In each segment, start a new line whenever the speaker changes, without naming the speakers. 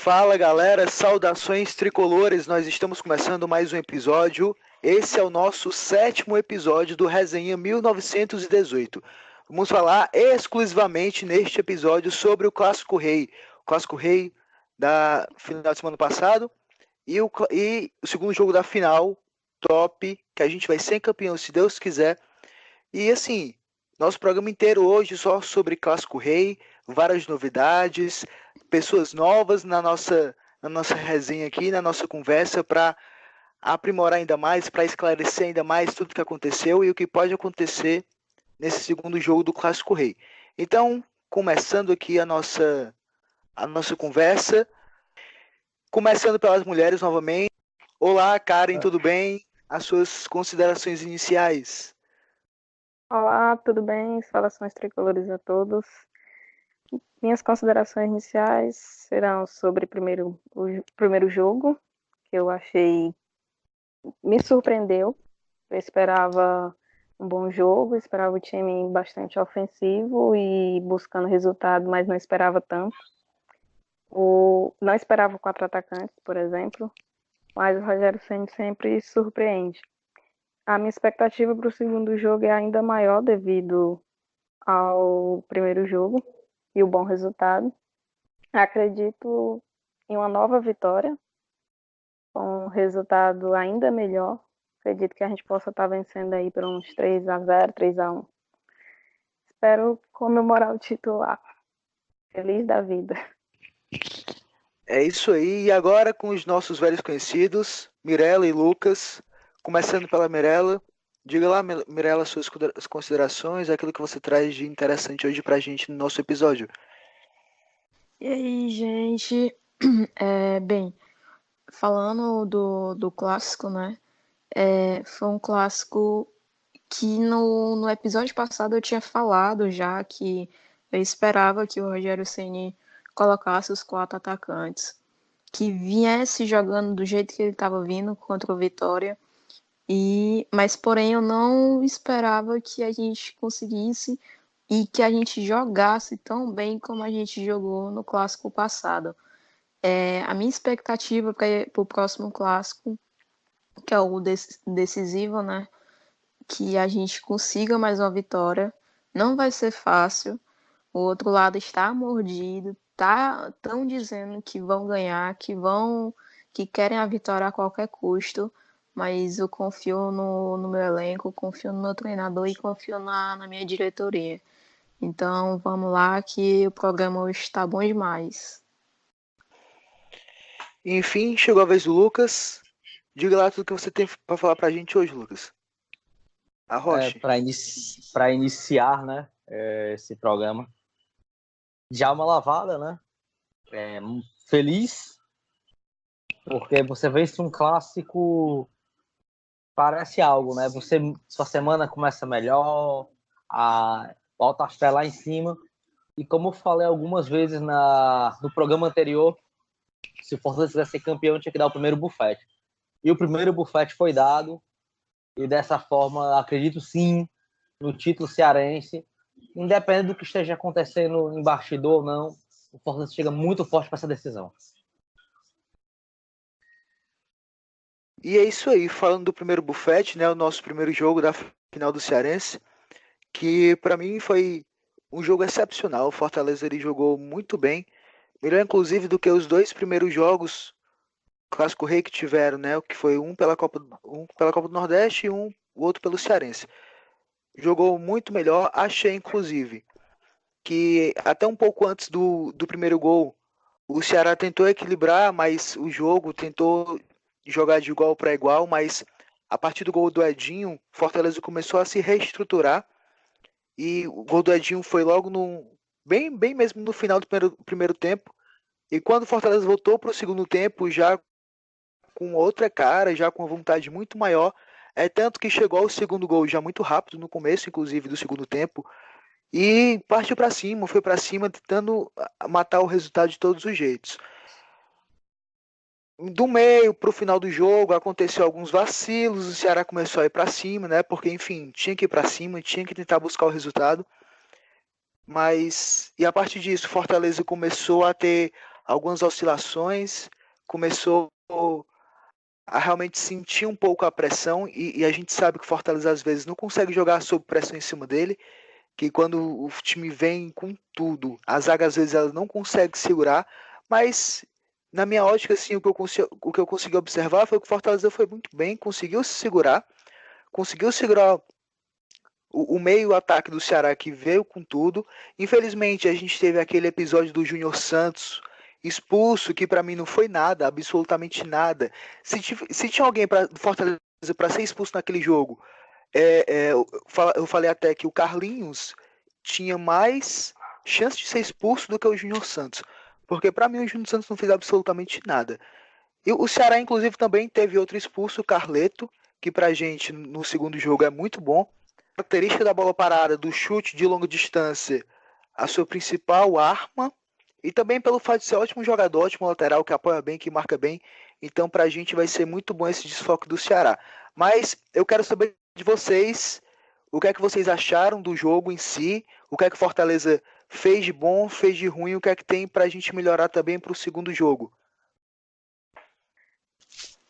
Fala galera, saudações tricolores, nós estamos começando mais um episódio. Esse é o nosso 7º episódio do Resenha 1918. Vamos falar exclusivamente neste episódio sobre o Clássico Rei da final de semana passado e o segundo jogo da final, top, que a gente vai ser campeão se Deus quiser. E assim, nosso programa inteiro hoje só sobre Clássico Rei, várias novidades, pessoas novas na nossa resenha aqui, na nossa conversa, para aprimorar ainda mais, para esclarecer ainda mais tudo o que aconteceu e o que pode acontecer nesse segundo jogo do Clássico Rei. Então, começando aqui a nossa conversa, começando pelas mulheres novamente. Olá, Karen, tudo bem? As suas considerações iniciais.
Olá, tudo bem? Saudações tricolores a todos. Minhas considerações iniciais serão sobre o primeiro jogo, que eu achei, me surpreendeu. Eu esperava um bom jogo, esperava o time bastante ofensivo e buscando resultado, mas não esperava tanto. Não esperava 4 atacantes, por exemplo, mas o Rogério Ceni sempre surpreende. A minha expectativa para o segundo jogo é ainda maior devido ao primeiro jogo e o bom resultado. Acredito em uma nova vitória, com um resultado ainda melhor. Acredito que a gente possa estar vencendo aí por uns 3-0, 3-1. Espero comemorar o título lá. Feliz da vida.
É isso aí. E agora com os nossos velhos conhecidos, Mirella e Lucas. Começando pela Mirella. Diga lá, Mirella, suas considerações, aquilo que você traz de interessante hoje pra gente no nosso episódio.
E aí, gente? Bem, falando do clássico, né? Foi um clássico que no episódio passado eu tinha falado já que eu esperava que o Rogério Ceni colocasse os 4 atacantes, que viesse jogando do jeito que ele estava vindo contra o Vitória, mas porém eu não esperava que a gente conseguisse e que a gente jogasse tão bem como a gente jogou no clássico passado. A minha expectativa para o próximo clássico, que é o decisivo, né? Que a gente consiga mais uma vitória. Não vai ser fácil. O outro lado está mordido, estão dizendo que vão ganhar, que querem a vitória a qualquer custo. Mas eu confio no meu elenco, confio no meu treinador e confio na minha diretoria. Então vamos lá que o programa hoje está bom demais.
Enfim, chegou a vez do Lucas. Diga lá tudo que você tem pra falar pra gente hoje, Lucas. Arroche.
Para iniciar, né, esse programa, já uma lavada, né? Feliz, porque você vence um clássico, parece algo, né? Sua semana começa melhor, bota a fé lá em cima. E como eu falei algumas vezes no programa anterior, se o Fortaleza quiser ser campeão, tinha que dar o primeiro bufete. E o primeiro bufete foi dado, e dessa forma, acredito sim no título cearense. Independente do que esteja acontecendo em bastidor ou não, o Fortaleza chega muito forte para essa decisão.
E é isso aí, falando do primeiro bufete, né, o nosso primeiro jogo da final do Cearense, que pra mim foi um jogo excepcional. O Fortaleza ele jogou muito bem, melhor inclusive do que os 2 primeiros jogos Clássico Rei que tiveram, né, que foi um pela Copa do Nordeste e o outro pelo Cearense. Jogou muito melhor, achei inclusive que até um pouco antes do primeiro gol, o Ceará tentou equilibrar mais o jogo, tentou jogar de igual para igual, mas a partir do gol do Edinho, Fortaleza começou a se reestruturar e o gol do Edinho foi logo bem mesmo no final do primeiro tempo. E quando o Fortaleza voltou para o segundo tempo, já com outra cara, já com uma vontade muito maior, tanto que chegou ao segundo gol já muito rápido, no começo inclusive do segundo tempo, e partiu para cima, foi para cima, tentando matar o resultado de todos os jeitos. Do meio para o final do jogo aconteceu alguns vacilos, o Ceará começou a ir para cima, né? Porque enfim, tinha que ir para cima, tinha que tentar buscar o resultado. Mas e a partir disso, Fortaleza começou a ter algumas oscilações, começou a realmente sentir um pouco a pressão e a gente sabe que o Fortaleza às vezes não consegue jogar sob pressão em cima dele, que quando o time vem com tudo, a zaga às vezes ela não consegue segurar, mas na minha ótica assim, o que eu consegui observar foi que o Fortaleza foi muito bem, conseguiu segurar o meio-ataque do Ceará que veio com tudo. Infelizmente, a gente teve aquele episódio do Júnior Santos expulso, que para mim não foi nada, absolutamente nada. Se tinha alguém para Fortaleza para ser expulso naquele jogo, eu falei até que o Carlinhos tinha mais chance de ser expulso do que o Júnior Santos. Porque para mim o Júnior Santos não fez absolutamente nada. E o Ceará, inclusive, também teve outro expulso, o Carleto, que pra gente no segundo jogo é muito bom. A característica da bola parada, do chute de longa distância, a sua principal arma. E também pelo fato de ser ótimo jogador, ótimo lateral, que apoia bem, que marca bem. Então pra gente vai ser muito bom esse desfoque do Ceará. Mas eu quero saber de vocês, o que é que vocês acharam do jogo em si, o que é que Fortaleza fez de bom, fez de ruim, o que é que tem pra gente melhorar também pro segundo jogo.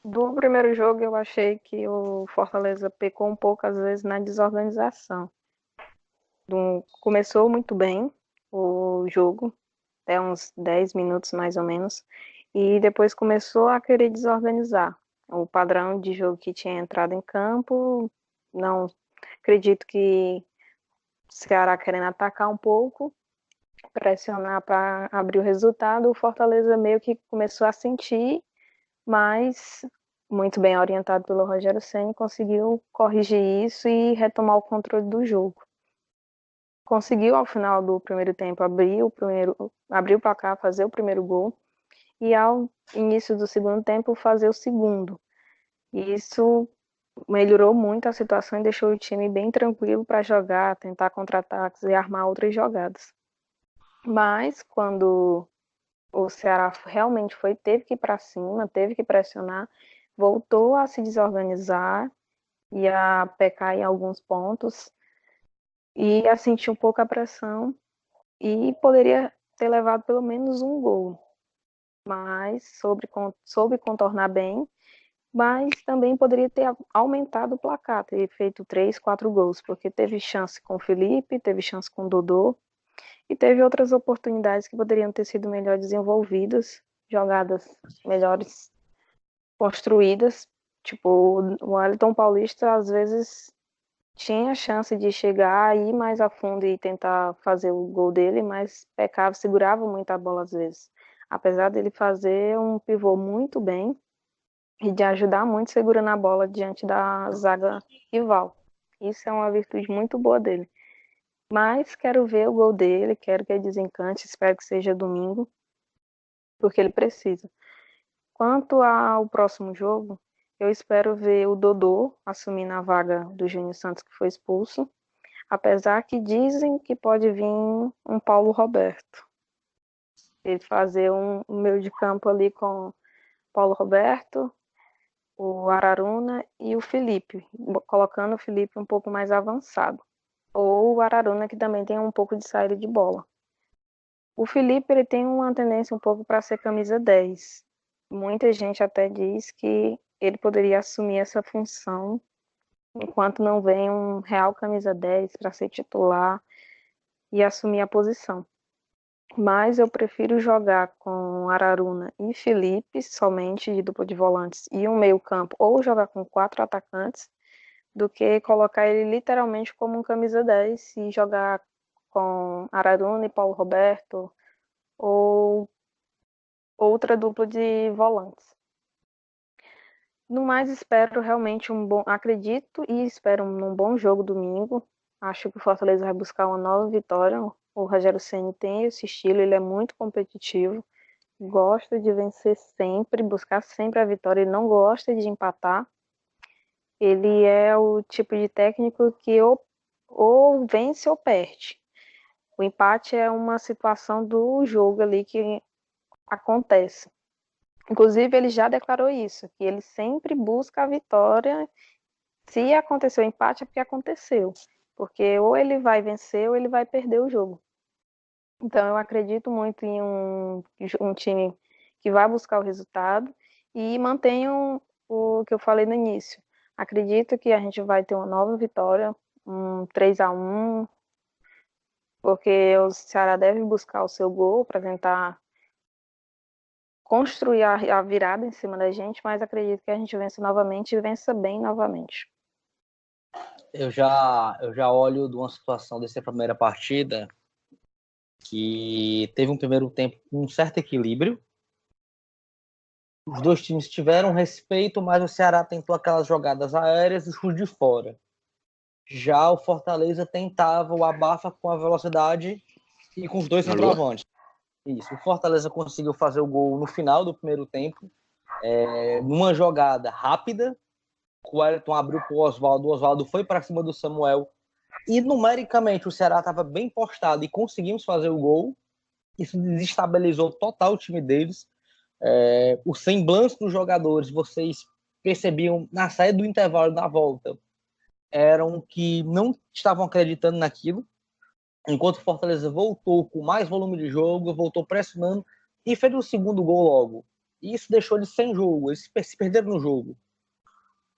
Do primeiro jogo, eu achei que o Fortaleza pecou um pouco, às vezes, na desorganização. Começou muito bem o jogo, até uns 10 minutos mais ou menos, e depois começou a querer desorganizar. O padrão de jogo que tinha entrado em campo, não acredito que o Ceará querendo atacar um pouco, pressionar para abrir o resultado, o Fortaleza meio que começou a sentir, mas muito bem orientado pelo Rogério Ceni, conseguiu corrigir isso e retomar o controle do jogo. Conseguiu ao final do primeiro tempo abrir o placar, fazer o primeiro gol e ao início do segundo tempo fazer o segundo. E isso melhorou muito a situação e deixou o time bem tranquilo para jogar, tentar contra-ataques e armar outras jogadas. Mas quando o Ceará realmente teve que ir para cima, teve que pressionar, voltou a se desorganizar e a pecar em alguns pontos e a sentir um pouco a pressão e poderia ter levado pelo menos um gol, mas soube contornar bem, mas também poderia ter aumentado o placar, ter feito 3, 4 gols, porque teve chance com o Felipe, teve chance com o Dodô, e teve outras oportunidades que poderiam ter sido melhor desenvolvidas, jogadas melhores construídas. Tipo, o Wellington Paulista às vezes tinha a chance de chegar, ir mais a fundo e tentar fazer o gol dele, mas pecava, segurava muito a bola às vezes. Apesar dele fazer um pivô muito bem e de ajudar muito segurando a bola diante da zaga rival. Isso é uma virtude muito boa dele. Mas quero ver o gol dele, quero que ele desencante, espero que seja domingo, porque ele precisa. Quanto ao próximo jogo, eu espero ver o Dodô assumindo a vaga do Júnior Santos, que foi expulso, apesar que dizem que pode vir um Paulo Roberto. Ele fazer um meio de campo ali com Paulo Roberto, o Araruna e o Felipe, colocando o Felipe um pouco mais avançado. Ou o Araruna, que também tem um pouco de saída de bola. O Felipe ele tem uma tendência um pouco para ser camisa 10. Muita gente até diz que ele poderia assumir essa função enquanto não vem um real camisa 10 para ser titular e assumir a posição. Mas eu prefiro jogar com Araruna e Felipe somente de dupla de volantes e um meio campo, ou jogar com 4 atacantes, do que colocar ele literalmente como um camisa 10 e jogar com Araruna e Paulo Roberto, ou outra dupla de volantes. No mais, espero realmente acredito e espero um bom jogo domingo. Acho que o Fortaleza vai buscar uma nova vitória. O Rogério Ceni tem esse estilo, ele é muito competitivo, gosta de vencer sempre, buscar sempre a vitória, ele não gosta de empatar. Ele é o tipo de técnico que ou vence ou perde. O empate é uma situação do jogo ali que acontece. Inclusive, ele já declarou isso, que ele sempre busca a vitória. Se aconteceu o empate, é porque aconteceu. Porque ou ele vai vencer ou ele vai perder o jogo. Então, eu acredito muito em um time que vai buscar o resultado e mantenham o que eu falei no início. Acredito que a gente vai ter uma nova vitória, um 3-1, porque o Ceará deve buscar o seu gol para tentar construir a virada em cima da gente, mas acredito que a gente vença novamente e vença bem novamente.
Eu já olho de uma situação dessa primeira partida que teve um primeiro tempo com um certo equilíbrio. Os dois times tiveram respeito, mas o Ceará tentou aquelas jogadas aéreas e chute de fora. Já o Fortaleza tentava o abafa com a velocidade e com os dois centroavantes. Isso. O Fortaleza conseguiu fazer o gol no final do primeiro tempo, numa jogada rápida. O Wellington abriu para o Oswaldo. O Oswaldo foi para cima do Samuel. E numericamente o Ceará estava bem postado e conseguimos fazer o gol. Isso desestabilizou total o time deles. O semblante dos jogadores, vocês percebiam na saída do intervalo da volta, eram que não estavam acreditando naquilo. Enquanto o Fortaleza voltou com mais volume de jogo, voltou pressionando e fez o segundo gol logo. E isso deixou eles sem jogo, eles se perderam no jogo.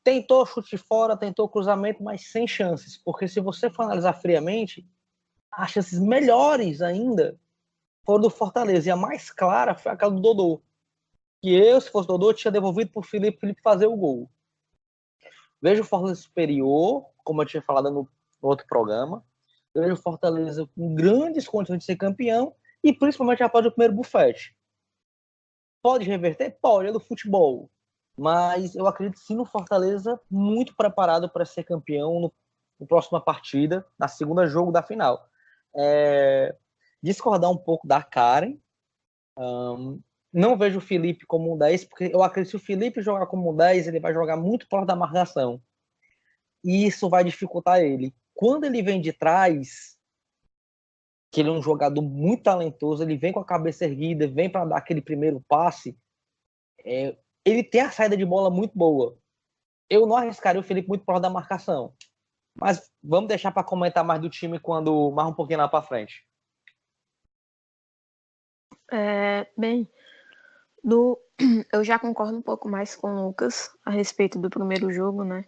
Tentou chute fora, tentou cruzamento, mas sem chances. Porque se você for analisar friamente, as chances melhores ainda foram do Fortaleza. E a mais clara foi aquela do Dodô. Que eu, se fosse Dodô, tinha devolvido para o Felipe fazer o gol. Vejo o Fortaleza superior, como eu tinha falado no outro programa. Vejo o Fortaleza com grandes condições de ser campeão e principalmente após o primeiro bufete. Pode reverter? Pode, é do futebol. Mas eu acredito sim no Fortaleza muito preparado para ser campeão no próxima partida, na segunda jogo da final. Discordar um pouco da Karen. Não vejo o Felipe como um 10, porque eu acredito que se o Felipe jogar como um 10, ele vai jogar muito perto da marcação. E isso vai dificultar ele. Quando ele vem de trás, que ele é um jogador muito talentoso, ele vem com a cabeça erguida, vem para dar aquele primeiro passe, ele tem a saída de bola muito boa. Eu não arriscaria o Felipe muito por da marcação. Mas vamos deixar para comentar mais do time quando mais um pouquinho lá para frente.
Bem, eu já concordo um pouco mais com o Lucas a respeito do primeiro jogo, né?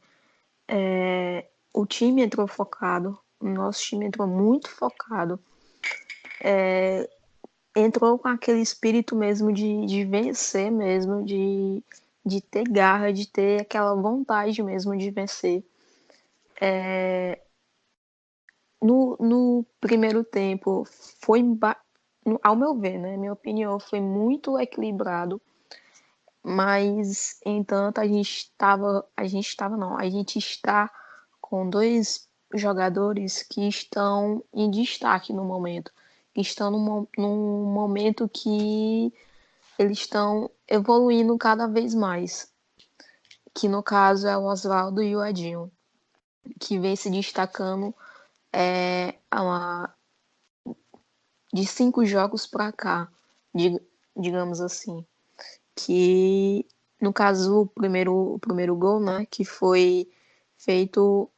O time entrou focado, o nosso time entrou muito focado. Entrou com aquele espírito mesmo de vencer mesmo, de ter garra, de ter aquela vontade mesmo de vencer. No primeiro tempo, ao meu ver, né, minha opinião, foi muito equilibrado, mas, entanto, a gente está com dois jogadores que estão em destaque no momento, que estão num momento que eles estão evoluindo cada vez mais, que no caso é o Oswaldo e o Edinho, que vem se destacando de 5 jogos para cá, digamos assim, que no caso o primeiro gol, né, que foi feito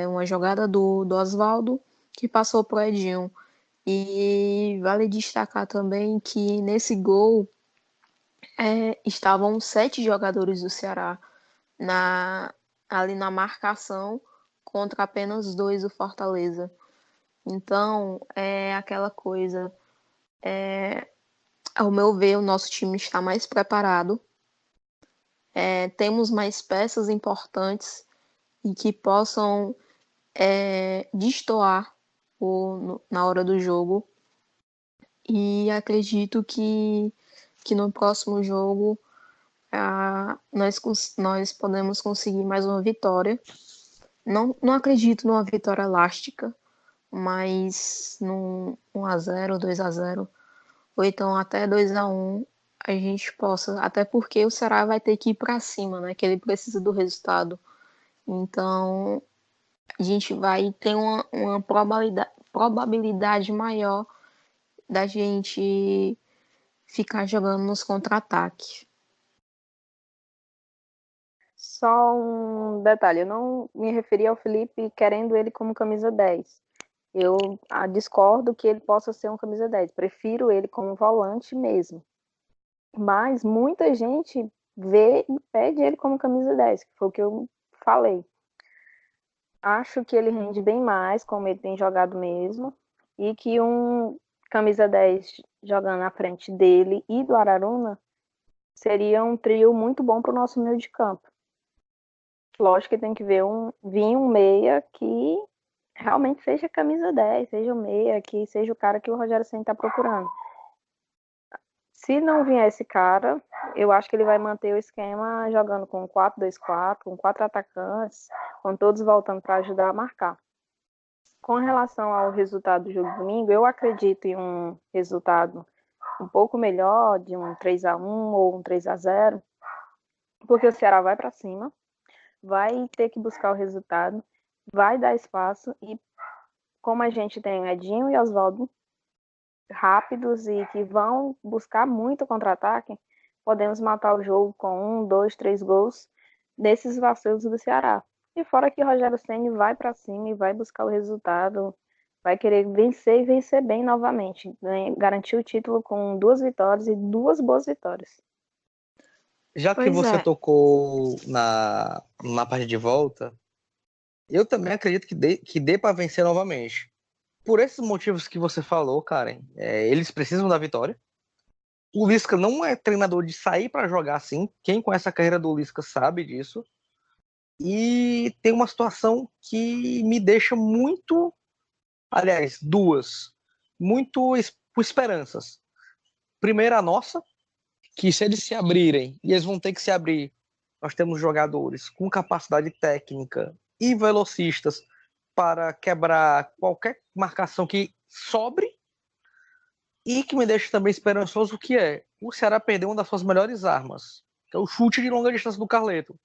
uma jogada do Oswaldo que passou pro Edinho. E vale destacar também que nesse gol estavam 7 jogadores do Ceará ali na marcação contra apenas 2 do Fortaleza. Então, é aquela coisa. Ao meu ver, o nosso time está mais preparado. Temos mais peças importantes e que possam destoar na hora do jogo. E acredito que no próximo jogo nós podemos conseguir mais uma vitória. Não acredito numa vitória elástica, mas num 1-0, 2-0, ou então até 2-1, a gente possa, até porque o Ceará vai ter que ir para cima, né? Que ele precisa do resultado. Então, a gente vai ter uma probabilidade maior da gente ficar jogando nos contra-ataques.
Só um detalhe, eu não me referi ao Felipe querendo ele como camisa 10. Eu discordo que ele possa ser um camisa 10. Prefiro ele como volante mesmo. Mas muita gente vê e pede ele como camisa 10, que foi o que eu falei. Acho que ele rende bem mais, como ele tem jogado mesmo, e que um camisa 10 jogando na frente dele e do Araruna seria um trio muito bom para o nosso meio de campo. Lógico que tem que vir um meia que realmente seja camisa 10, seja o meia, que seja o cara que o Rogério Ceni está procurando. Se não vier esse cara, eu acho que ele vai manter o esquema jogando com 4-2-4, com 4 atacantes, com todos voltando para ajudar a marcar. Com relação ao resultado do jogo de domingo, eu acredito em um resultado um pouco melhor, de um 3-1 ou um 3-0, porque o Ceará vai para cima, vai ter que buscar o resultado, vai dar espaço e como a gente tem o Edinho e Oswaldo rápidos e que vão buscar muito contra-ataque, podemos matar o jogo com 1, 2, 3 gols nesses vacilos do Ceará. E fora que o Rogério Ceni vai para cima e vai buscar o resultado, vai querer vencer e vencer bem novamente, garantir o título com 2 vitórias e 2 boas vitórias.
Já que você tocou na parte de volta, eu também acredito que dê para vencer novamente. Por esses motivos que você falou, Karen, eles precisam da vitória. O Lisca não é treinador de sair para jogar assim. Quem conhece a carreira do Lisca sabe disso. E tem uma situação que me deixa muito, aliás, duas, muito com esperanças. Primeiro a nossa, que se eles se abrirem, e eles vão ter que se abrir, nós temos jogadores com capacidade técnica e velocistas para quebrar qualquer marcação que sobre, e que me deixa também esperançoso, que é o Ceará perdeu uma das suas melhores armas, que é o chute de longa distância do Carleto.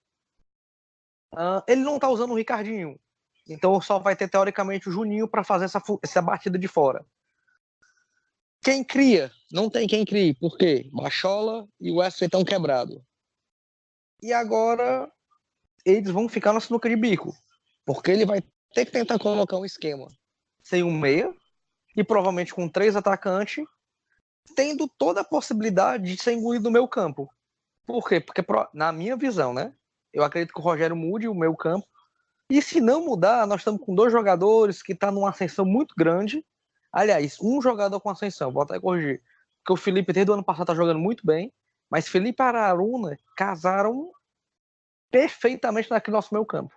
Ele não está usando o Ricardinho, então só vai ter teoricamente o Juninho para fazer essa batida de fora. Quem cria? Não tem quem crie. Por quê? Bachola e o Wesley estão quebrados. E agora eles vão ficar na sinuca de bico, porque ele vai ter que tentar colocar um esquema sem um meia e provavelmente com 3 atacantes, tendo toda a possibilidade de ser engolido no meio campo. Por quê? Porque na minha visão, né? Eu acredito que o Rogério mude o meio campo. E se não mudar, nós estamos com 2 jogadores que estão numa ascensão muito grande. Aliás, um jogador com ascensão, vou até corrigir. Porque o Felipe, desde o ano passado, está jogando muito bem. Mas Felipe e Araruna casaram perfeitamente naquele nosso meio campo.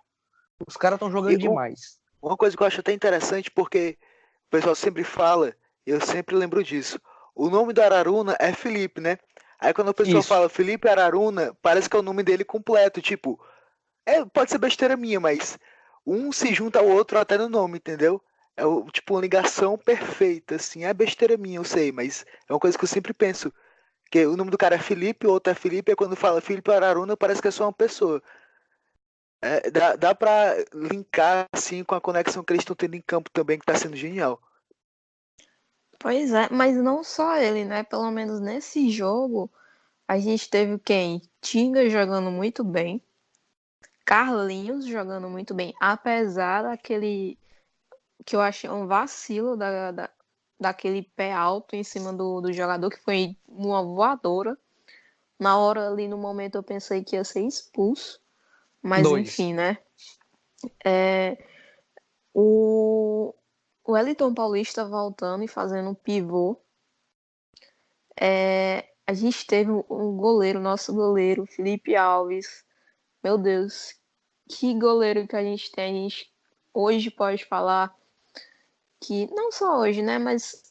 Os caras estão jogando demais.
Uma coisa que eu acho até interessante, porque o pessoal sempre fala, e eu sempre lembro disso. O nome do Araruna é Felipe, né? Aí quando a pessoa fala Felipe Araruna, parece que é o nome dele completo. Tipo, pode ser besteira minha, mas um se junta ao outro até no nome, entendeu? É tipo uma ligação perfeita, assim. É besteira minha, eu sei, mas é uma coisa que eu sempre penso. Que o nome do cara é Felipe, o outro é Felipe, e quando fala Felipe Araruna, parece que é só uma pessoa. Dá pra linkar, assim, com a conexão que eles estão tendo em campo também, que tá sendo genial.
Pois é, mas não só ele, né? Pelo menos nesse jogo, a gente teve quem? Tinga jogando muito bem. Carlinhos jogando muito bem. Apesar daquele que eu achei um vacilo daquele pé alto em cima do jogador, que foi uma voadora. Na hora ali, no momento, eu pensei que ia ser expulso. Mas enfim, né? O Wellington Paulista voltando e fazendo um pivô. A gente teve um goleiro, nosso goleiro, Felipe Alves. Meu Deus, que goleiro que a gente tem. A gente hoje pode falar que, não só hoje, né? Mas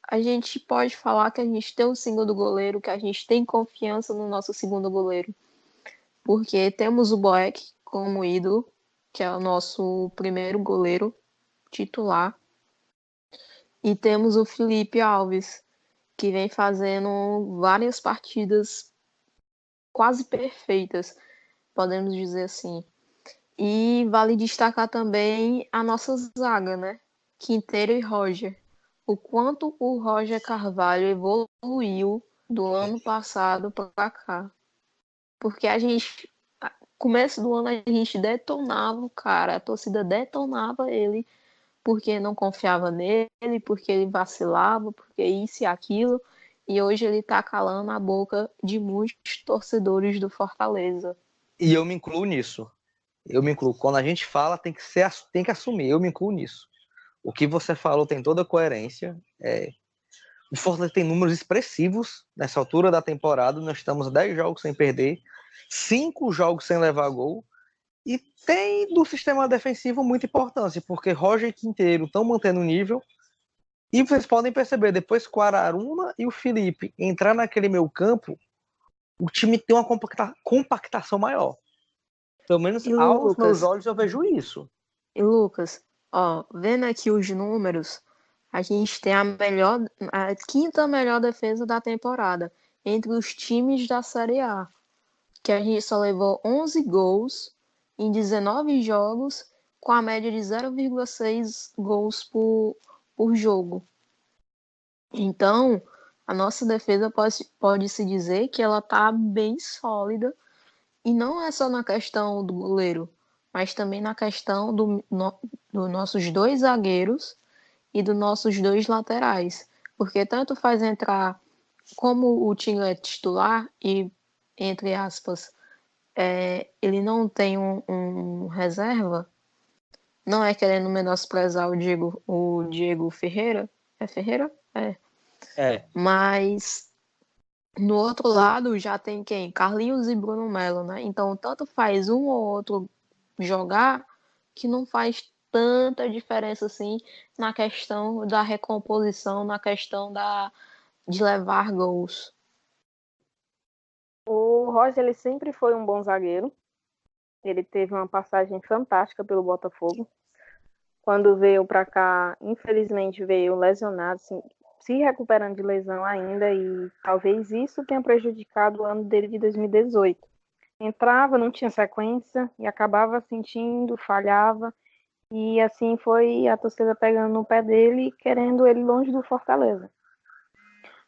a gente pode falar que a gente tem um segundo goleiro, que a gente tem confiança no nosso segundo goleiro. Porque temos o Boeck como ídolo, que é o nosso primeiro goleiro titular. E temos o Felipe Alves, que vem fazendo várias partidas quase perfeitas, podemos dizer assim. E vale destacar também a nossa zaga, né? Quinteiro e Roger. O quanto o Roger Carvalho evoluiu do ano passado para cá. Porque a gente, começo do ano, a gente detonava o cara, a torcida detonava ele porque não confiava nele, porque ele vacilava, porque isso e aquilo. E hoje ele tá calando a boca de muitos torcedores do Fortaleza.
E eu me incluo nisso. Eu me incluo. Quando a gente fala, tem que assumir. Eu me incluo nisso. O que você falou tem toda a coerência. O Fortaleza tem números expressivos nessa altura da temporada. Nós estamos 10 jogos sem perder, 5 jogos sem levar gol. E tem do sistema defensivo muita importância, porque Roger e Quinteiro estão mantendo o nível. E vocês podem perceber, depois que o Araruna e o Felipe entrar naquele meio campo, o time tem uma compactação maior. Pelo menos
E
aos meus
Lucas,
olhos eu vejo isso.
ó, vendo aqui os números, a gente tem a quinta melhor defesa da temporada entre os times da Série A, que a gente só levou 11 gols em 19 jogos, com a média de 0,6 gols por jogo. Então, a nossa defesa pode se dizer que ela tá bem sólida, e não é só na questão do goleiro, mas também na questão dos nossos dois zagueiros e dos nossos dois laterais. Porque tanto faz entrar como o time é titular e, entre aspas, ele não tem um reserva, não é querendo menosprezar o Diego Ferreira. É Ferreira?
É.
Mas no outro lado já tem quem? Carlinhos e Bruno Melo, né? Então tanto faz um ou outro jogar que não faz tanta diferença assim na questão da recomposição, na questão de levar gols.
O Roger, ele sempre foi um bom zagueiro. Ele teve uma passagem fantástica pelo Botafogo. Quando veio para cá, infelizmente veio lesionado, assim, se recuperando de lesão ainda, e talvez isso tenha prejudicado o ano dele de 2018. Entrava, não tinha sequência e acabava sentindo, falhava, e assim foi a torcida pegando no pé dele e querendo ele longe do Fortaleza.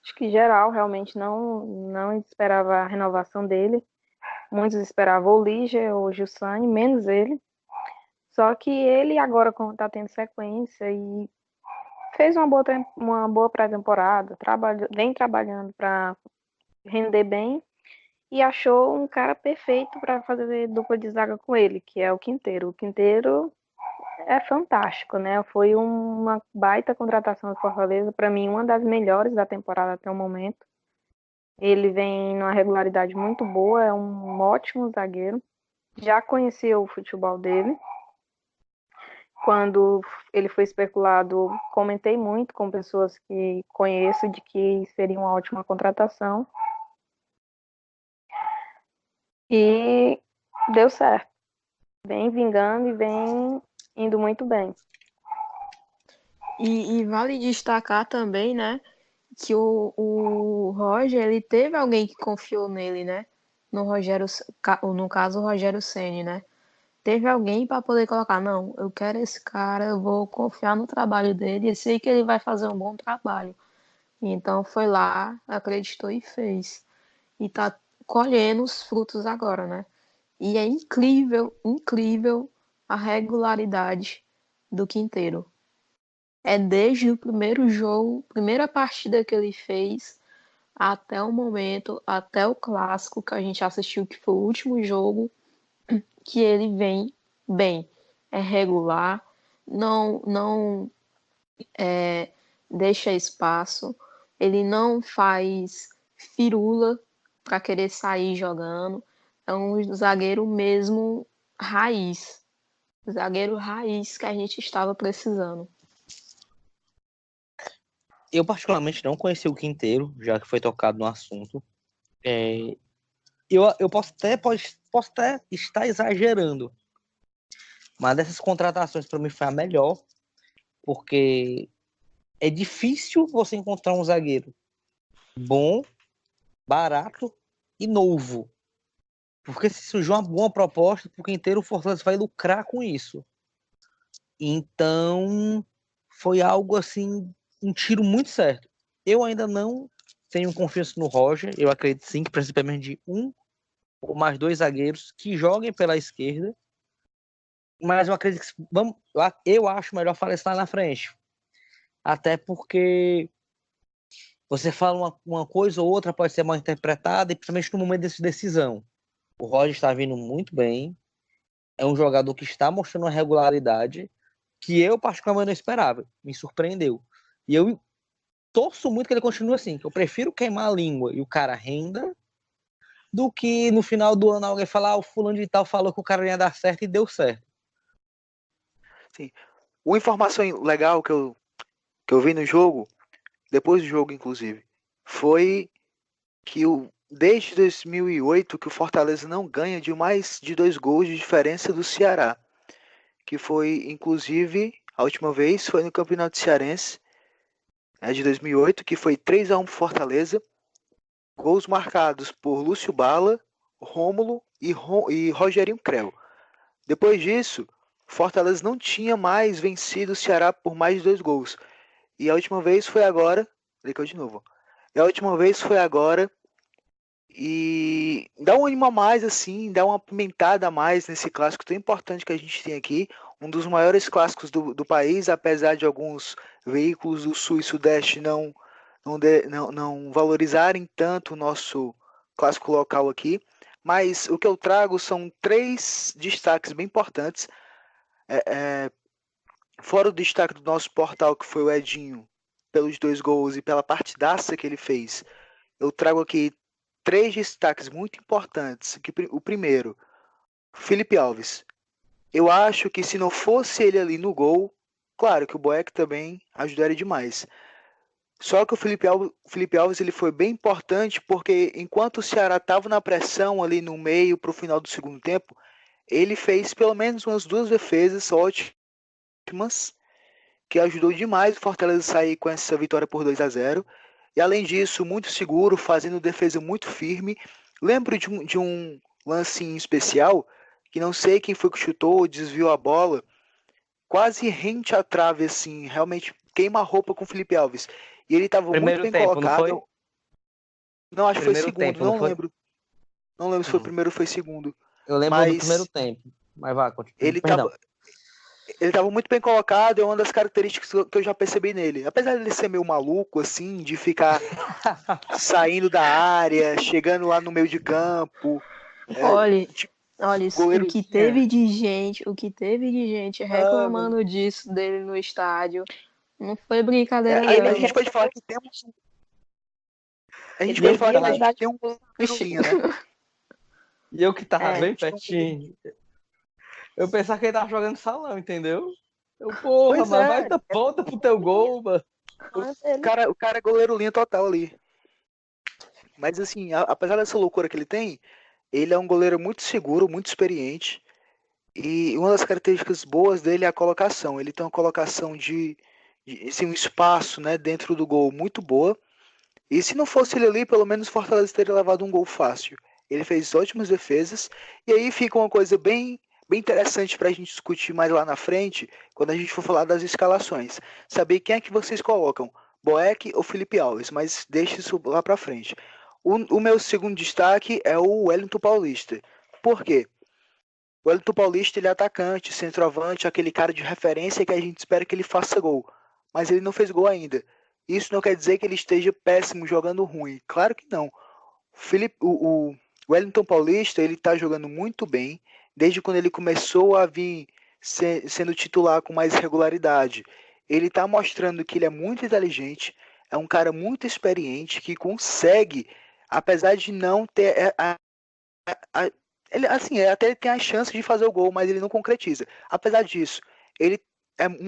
Acho que geral realmente não esperava a renovação dele. Muitos esperavam o Lígia ou o Jussane, menos ele. Só que ele agora, como está tendo sequência e fez uma boa pré-temporada, vem trabalhando para render bem e achou um cara perfeito para fazer dupla de zaga com ele, que é o Quinteiro. O Quinteiro é fantástico, né? Foi uma baita contratação do Fortaleza, para mim uma das melhores da temporada até o momento. Ele vem numa regularidade muito boa, é um ótimo zagueiro. Já conhecia o futebol dele. Quando ele foi especulado, comentei muito com pessoas que conheço de que seria uma ótima contratação. E deu certo. Vem vingando e vem indo muito bem.
E vale destacar também, né, que o Roger, ele teve alguém que confiou nele, né? No caso, o Rogério Ceni, né? Teve alguém para poder colocar, não, eu quero esse cara, eu vou confiar no trabalho dele, eu sei que ele vai fazer um bom trabalho. Então foi lá, acreditou e fez. E tá colhendo os frutos agora, né? E é incrível, incrível a regularidade do Quinteiro. É desde o primeiro jogo, primeira partida que ele fez, até o momento, até o clássico que a gente assistiu, que foi o último jogo, que ele vem bem. É regular, não deixa espaço, ele não faz firula para querer sair jogando. É um zagueiro mesmo raiz. Zagueiro raiz que a gente estava precisando.
Eu particularmente não conheci o Quinteiro, já que foi tocado no assunto. Eu posso até estar exagerando, mas dessas contratações para mim foi a melhor, porque é difícil você encontrar um zagueiro bom, barato e novo. Porque se surgir uma boa proposta, o Quinteiro, o Fortaleza vai lucrar com isso. Então, foi algo assim, um tiro muito certo. Eu ainda não tenho confiança no Roger. Eu acredito sim que principalmente de um ou mais dois zagueiros que joguem pela esquerda. Mas eu acredito que eu acho melhor falar isso lá na frente. Até porque você fala uma coisa ou outra, pode ser mal interpretada, e principalmente no momento de decisão. O Roger está vindo muito bem, é um jogador que está mostrando uma regularidade que eu particularmente não esperava, me surpreendeu. E eu torço muito que ele continue assim, que eu prefiro queimar a língua e o cara renda, do que no final do ano alguém falar, o fulano de tal falou que o cara ia dar certo e deu certo.
Sim. Uma informação legal que eu vi no jogo, depois do jogo inclusive, foi que desde 2008 que o Fortaleza não ganha de mais de 2 gols de diferença do Ceará, que foi inclusive a última vez foi no Campeonato Cearense, de 2008, que foi 3-1 para Fortaleza, gols marcados por Lúcio Bala, Rômulo e Rogerinho Creu. Depois disso, Fortaleza não tinha mais vencido o Ceará por mais de 2 gols. E a última vez foi agora. Clicou de novo. E a última vez foi agora. E dá um ânimo a mais, assim, dá uma pimentada a mais nesse clássico tão importante que a gente tem aqui. Um dos maiores clássicos do país, apesar de alguns veículos do Sul e Sudeste não valorizarem tanto o nosso clássico local aqui. Mas o que eu trago são 3 destaques bem importantes. Fora o destaque do nosso portal, que foi o Edinho, pelos 2 gols e pela partidaça que ele fez, eu trago aqui 3 destaques muito importantes. O primeiro, Felipe Alves. Eu acho que se não fosse ele ali no gol, claro que o Boeck também ajudaria demais. Só que o Felipe Alves ele foi bem importante porque enquanto o Ceará estava na pressão ali no meio para o final do segundo tempo, ele fez pelo menos umas 2 defesas ótimas que ajudou demais o Fortaleza a sair com essa vitória por 2-0. E além disso, muito seguro, fazendo defesa muito firme. Lembro de um lance em especial, que não sei quem foi que chutou, desviou a bola, quase rente à trave, assim, realmente queima a roupa com o Felipe Alves. E ele estava muito
Primeiro
bem
tempo, não foi?
colocado. Não, acho que foi
Primeiro
segundo,
tempo, não
não
foi?
lembro. Não lembro se foi primeiro ou foi segundo.
Eu lembro do primeiro
Mas
tempo. Mas vá, continua.
ele
Perdão.
estava ele estava muito bem colocado, é uma das características que eu já percebi nele. Apesar de ele ser meio maluco, assim, de ficar saindo da área, chegando lá no meio de campo.
Olha,
Tipo,
olha,
goleiro.
o que teve de gente
Mano,
reclamando disso dele no estádio, não foi brincadeira
a
não.
gente pode falar que temos. A gente
Ele
pode falar
devia
que a
mudar
gente
de
tem um goleiro
Oxi.
linha, né?
E eu que tava
É,
bem
Tem um goleiro-
pertinho. Eu pensava que ele tava jogando salão, entendeu? Eu, porra,
Pois
mano, vai
é,
dar volta pro teu gol, mano.
o cara é goleiro linha total ali. Mas assim, apesar dessa loucura que ele tem, ele é um goleiro muito seguro, muito experiente. E uma das características boas dele é a colocação. Ele tem uma colocação de assim, um espaço, né, dentro do gol muito boa. E se não fosse ele ali, pelo menos o Fortaleza teria levado um gol fácil. Ele fez ótimas defesas. E aí fica uma coisa bem interessante para a gente discutir mais lá na frente, quando a gente for falar das escalações. Saber quem é que vocês colocam, Boeck ou Felipe Alves, mas deixe isso lá para frente. O meu segundo destaque é o Wellington Paulista. Por quê? O Wellington Paulista ele é atacante, centroavante, aquele cara de referência que a gente espera que ele faça gol. Mas ele não fez gol ainda. Isso não quer dizer que ele esteja péssimo, jogando ruim. Claro que não. O Wellington Paulista ele está jogando muito bem desde quando ele começou a vir sendo titular com mais regularidade. Ele está mostrando que ele é muito inteligente, é um cara muito experiente que consegue, apesar de não ter a- ele assim, até tem a chance de fazer o gol, mas ele não concretiza. Apesar disso, ele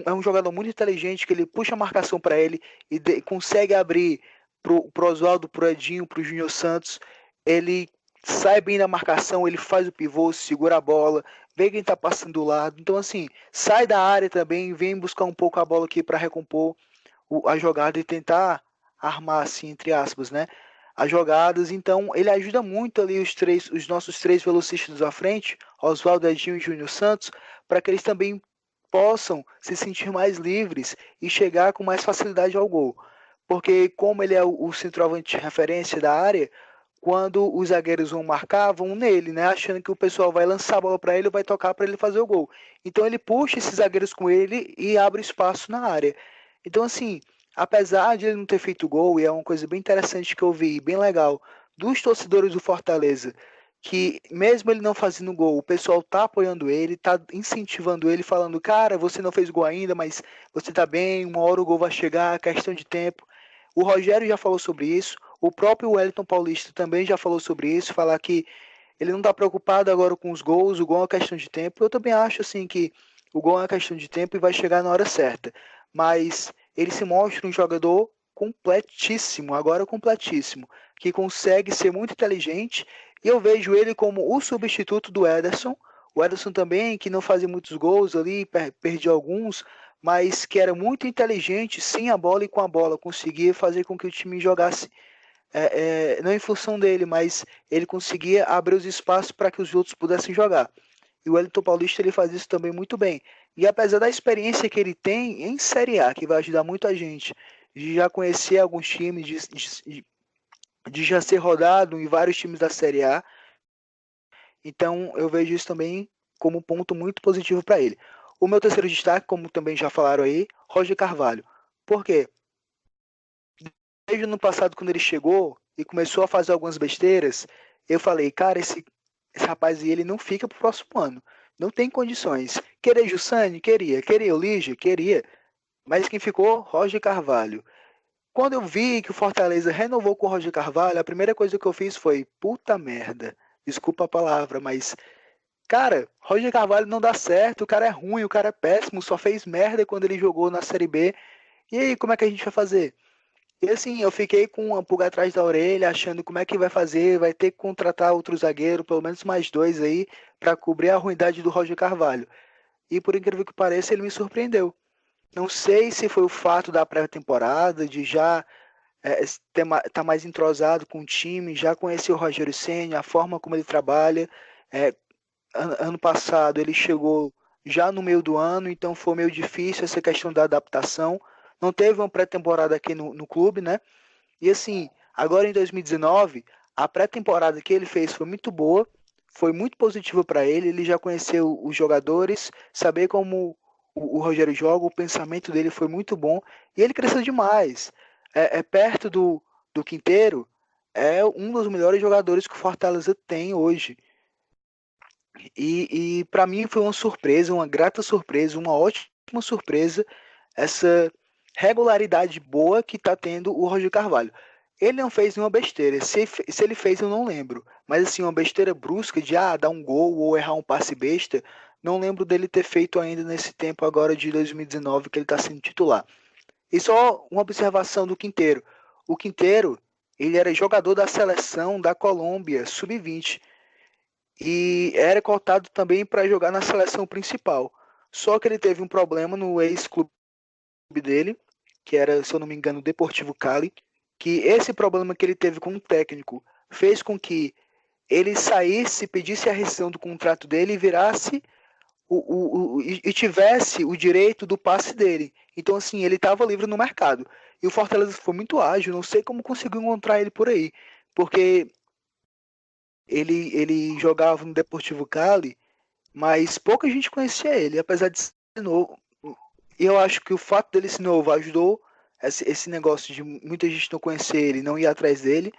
é um jogador muito inteligente que ele puxa a marcação para ele e consegue abrir pro Oswaldo, pro Edinho, pro Júnior Santos. Ele sai bem da marcação, ele faz o pivô, segura a bola, vê quem tá passando do lado. Então assim, sai da área também, vem buscar um pouco a bola aqui para recompor a jogada e tentar armar assim entre aspas, né? As jogadas, então ele ajuda muito ali os nossos 3 velocistas à frente, Oswaldo, Edinho e Júnior Santos, para que eles também possam se sentir mais livres e chegar com mais facilidade ao gol. Porque como ele é o centroavante de referência da área, quando os zagueiros vão marcar, vão nele, né? Achando que o pessoal vai lançar a bola para ele, vai tocar para ele fazer o gol. Então ele puxa esses zagueiros com ele e abre espaço na área. Então, assim, apesar de ele não ter feito gol, e é uma coisa bem interessante que eu vi, bem legal, dos torcedores do Fortaleza, que mesmo ele não fazendo gol, o pessoal tá apoiando ele, tá incentivando ele, falando, cara, você não fez gol ainda, mas você tá bem, uma hora o gol vai chegar, questão de tempo. O Rogério já falou sobre isso, o próprio Wellington Paulista também já falou sobre isso, falar que ele não está preocupado agora com os gols, o gol é uma questão de tempo. Eu também acho assim que o gol é uma questão de tempo e vai chegar na hora certa. Mas ele se mostra um jogador completíssimo, agora completíssimo, que consegue ser muito inteligente e eu vejo ele como o substituto do Ederson. O Ederson também, que não fazia muitos gols ali, perdia alguns, mas que era muito inteligente sem a bola e com a bola, conseguia fazer com que o time jogasse não em função dele, mas ele conseguia abrir os espaços para que os outros pudessem jogar. E o Wellington Paulista ele faz isso também muito bem. E apesar da experiência que ele tem em Série A, que vai ajudar muito a gente, de já conhecer alguns times, de já ser rodado em vários times da Série A, então eu vejo isso também como um ponto muito positivo para ele. O meu terceiro destaque, como também já falaram aí, Roger Carvalho. Por quê? Desde o ano passado, quando ele chegou e começou a fazer algumas besteiras, eu falei, cara, esse rapaz ele não fica pro próximo ano. Não tem condições. Queria Jussane? Queria. Queria o Lige? Queria. Mas quem ficou? Roger Carvalho. Quando eu vi que o Fortaleza renovou com o Roger Carvalho, a primeira coisa que eu fiz foi, puta merda. Desculpa a palavra, mas, cara, Roger Carvalho não dá certo, o cara é ruim, o cara é péssimo, só fez merda quando ele jogou na Série B. E aí, como é que a gente vai fazer? E assim, eu fiquei com uma pulga atrás da orelha, achando como é que vai fazer, vai ter que contratar outro zagueiro, pelo menos mais dois aí, para cobrir a ruindade do Roger Carvalho. E por incrível que pareça, ele me surpreendeu. Não sei se foi o fato da pré-temporada, de já tá mais entrosado com o time, já conhecer o Rogério Ceni, a forma como ele trabalha. É, ano passado ele chegou já no meio do ano, então foi meio difícil essa questão da adaptação. Não teve uma pré-temporada aqui no clube, né? E assim, agora em 2019, a pré-temporada que ele fez foi muito boa, foi muito positiva para ele. Ele já conheceu os jogadores, saber como o Rogério joga, o pensamento dele foi muito bom e ele cresceu demais. Perto do Quinteiro, é um dos melhores jogadores que o Fortaleza tem hoje. E para mim foi uma surpresa, uma grata surpresa, uma ótima surpresa essa regularidade boa que está tendo o Roger Carvalho. Ele não fez nenhuma besteira. Se ele fez, eu não lembro. Mas assim, uma besteira brusca de dar um gol ou errar um passe besta, não lembro dele ter feito ainda nesse tempo agora de 2019 que ele está sendo titular. E só uma observação do Quinteiro. O Quinteiro, ele era jogador da seleção da Colômbia, sub-20. E era cotado também para jogar na seleção principal. Só que ele teve um problema no ex-clube dele, que era, se eu não me engano, o Deportivo Cali, que esse problema que ele teve com o técnico fez com que ele saísse, pedisse a rescisão do contrato dele e virasse e tivesse o direito do passe dele. Então, assim, ele estava livre no mercado. E o Fortaleza foi muito ágil, não sei como conseguiu encontrar ele por aí, porque ele jogava no Deportivo Cali, mas pouca gente conhecia ele, apesar de ser novo. E eu acho que o fato dele ser novo ajudou esse negócio de muita gente não conhecer ele, não ir atrás dele.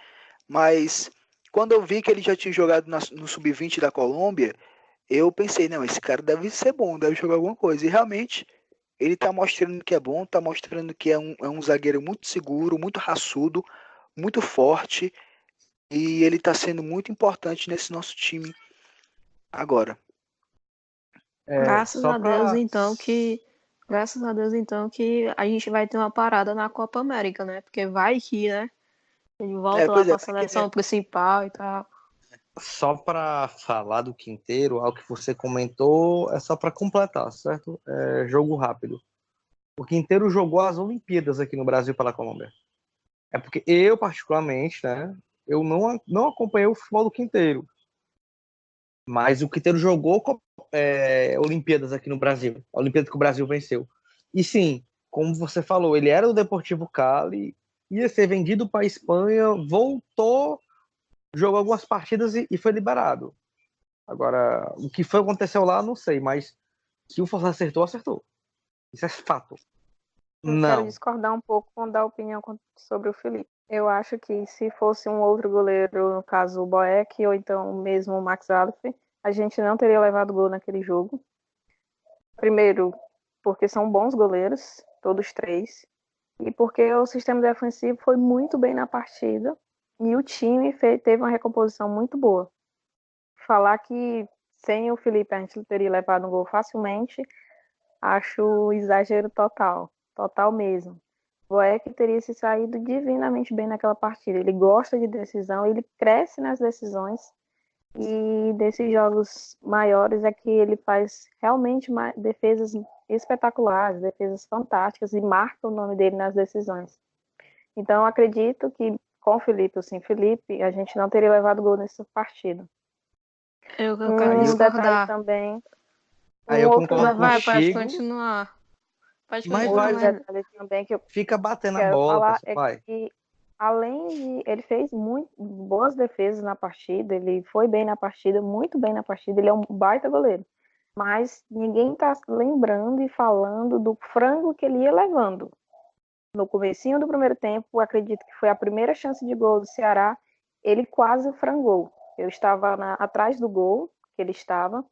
Mas quando eu vi que ele já tinha jogado no Sub-20 da Colômbia, eu pensei, não, esse cara deve ser bom, deve jogar alguma coisa. E realmente, ele tá mostrando que é bom, tá mostrando que é um zagueiro muito seguro, muito raçudo, muito forte. E ele tá sendo muito importante nesse nosso time agora.
Graças
Só
a Deus,
para
então, que. Graças a Deus, então, que a gente vai ter uma parada na Copa América, né? Porque vai que, né? Ele volta lá
Pois é,
pra seleção principal e tal.
só para falar do Quinteiro, algo que você comentou, é só para completar, certo? Jogo rápido. O Quinteiro jogou as Olimpíadas aqui no Brasil pela Colômbia. É porque eu, particularmente, né, eu não acompanhei o futebol do Quinteiro. Mas o Quinteiro jogou Olimpíadas aqui no Brasil. A Olimpíada que o Brasil venceu. E sim, como você falou, ele era do Deportivo Cali, ia ser vendido para a Espanha, voltou jogou algumas partidas e foi liberado. Agora, o que foi aconteceu lá, não sei, mas que o Fortaleza acertou. Isso é fato.
Eu quero
Não.
discordar um pouco da opinião sobre o Felipe. Eu acho que se fosse um outro goleiro, no caso o Boeck, ou então mesmo o Max Aleph, a gente não teria levado gol naquele jogo. Primeiro, porque são bons goleiros, todos três, e porque o sistema defensivo foi muito bem na partida e o time teve uma recomposição muito boa. Falar que sem o Felipe a gente teria levado um gol facilmente, acho exagero total, total mesmo. O Boeck teria se saído divinamente bem naquela partida. Ele gosta de decisão, ele cresce nas decisões e desses jogos maiores é que ele faz realmente defesas espetaculares, defesas fantásticas e marca o nome dele nas decisões. Então, eu acredito que com o Felipe ou sem Felipe, a gente não teria levado gol nessa partida.
Eu quero
Detalhe
discordar.
também.
Aí eu
outro
concordo
Vai, pode
contigo,
continuar. Pode
mas
continuar,
vai,
mas...
detalhe também que eu
fica batendo a
quero
bola,
falar
pessoal.
é
Vai.
que além de ele fez muito boas defesas na partida, ele foi bem na partida, muito bem na partida, ele é um baita goleiro. Mas ninguém está lembrando e falando do frango que ele ia levando. No comecinho do primeiro tempo, acredito que foi a primeira chance de gol do Ceará, ele quase frangou. Eu estava atrás do gol que ele estava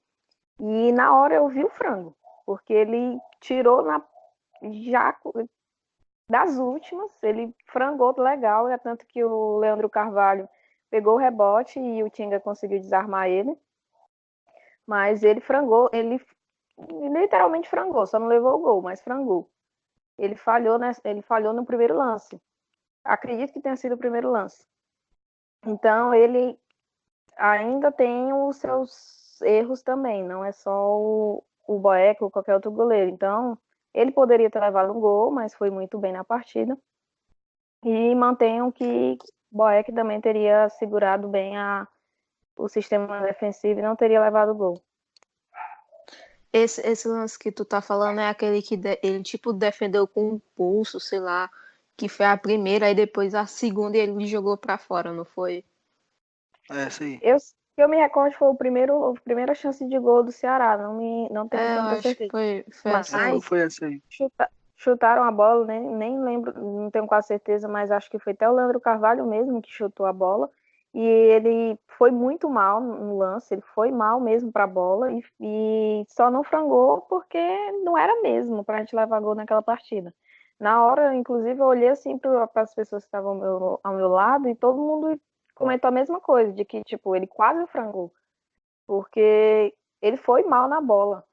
e na hora eu vi o frango, porque ele tirou já das últimas, ele frangou legal, é tanto que o Leandro Carvalho pegou o rebote e o Tinga conseguiu desarmar ele. Mas ele frangou, ele literalmente frangou, só não levou o gol, mas frangou. Ele falhou no primeiro lance. Acredito que tenha sido o primeiro lance. Então ele ainda tem os seus erros também, não é só o Boeck ou qualquer outro goleiro. Então, ele poderia ter levado um gol, mas foi muito bem na partida. E mantenham que Boeck também teria segurado bem o sistema defensivo e não teria levado gol.
Esse lance que tu tá falando é aquele que ele tipo defendeu com o pulso, sei lá, que foi a primeira, aí depois a segunda ele jogou pra fora, não foi?
É, isso aí.
Eu me recordo foi a primeira chance de gol do Ceará, não tenho
Eu
tanta
acho que
certeza.
foi essa aí.
Mas
Foi essa aí.
chutaram a bola, nem lembro, não tenho quase certeza, mas acho que foi até o Leandro Carvalho mesmo que chutou a bola. E ele foi muito mal no lance, ele foi mal mesmo para a bola e só não frangou porque não era mesmo para a gente levar gol naquela partida. Na hora, inclusive, eu olhei assim para as pessoas que estavam ao meu lado e todo mundo comentou a mesma coisa, de que tipo, ele quase frangou, porque ele foi mal na bola.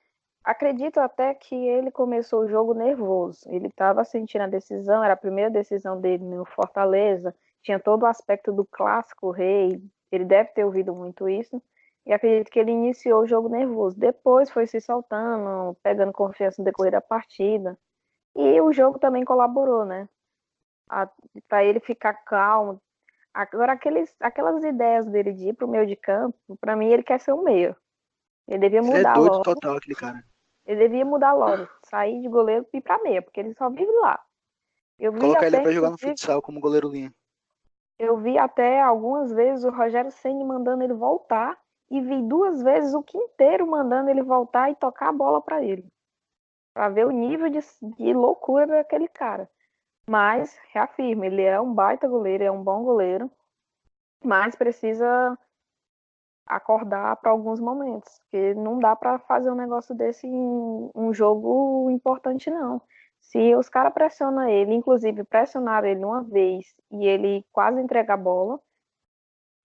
Acredito até que ele começou o jogo nervoso. Ele estava sentindo a decisão, era a primeira decisão dele no Fortaleza, tinha todo o aspecto do clássico rei, ele deve ter ouvido muito isso, e acredito que ele iniciou o jogo nervoso. Depois foi se soltando, pegando confiança no decorrer da partida, e o jogo também colaborou, né? Para ele ficar calmo. Agora, aquelas ideias dele de ir para o meio de campo, para mim, ele quer ser um meio. Ele devia
Ele é
mudar
doido
logo.
total, aquele cara.
Ele devia mudar logo, sair de goleiro e ir pra meia, porque ele só vive lá. Eu vi
Colocar ele
até,
pra jogar no
inclusive,
futsal como goleiro linha.
eu vi até algumas vezes o Rogério Ceni mandando ele voltar e vi duas vezes o Quinteiro mandando ele voltar e tocar a bola para ele, para ver o nível de loucura daquele cara. Mas reafirmo, ele é um baita goleiro, é um bom goleiro, mas precisa acordar para alguns momentos, porque não dá para fazer um negócio desse em um jogo importante, não. Se os caras pressionam ele, inclusive pressionaram ele uma vez e ele quase entrega a bola,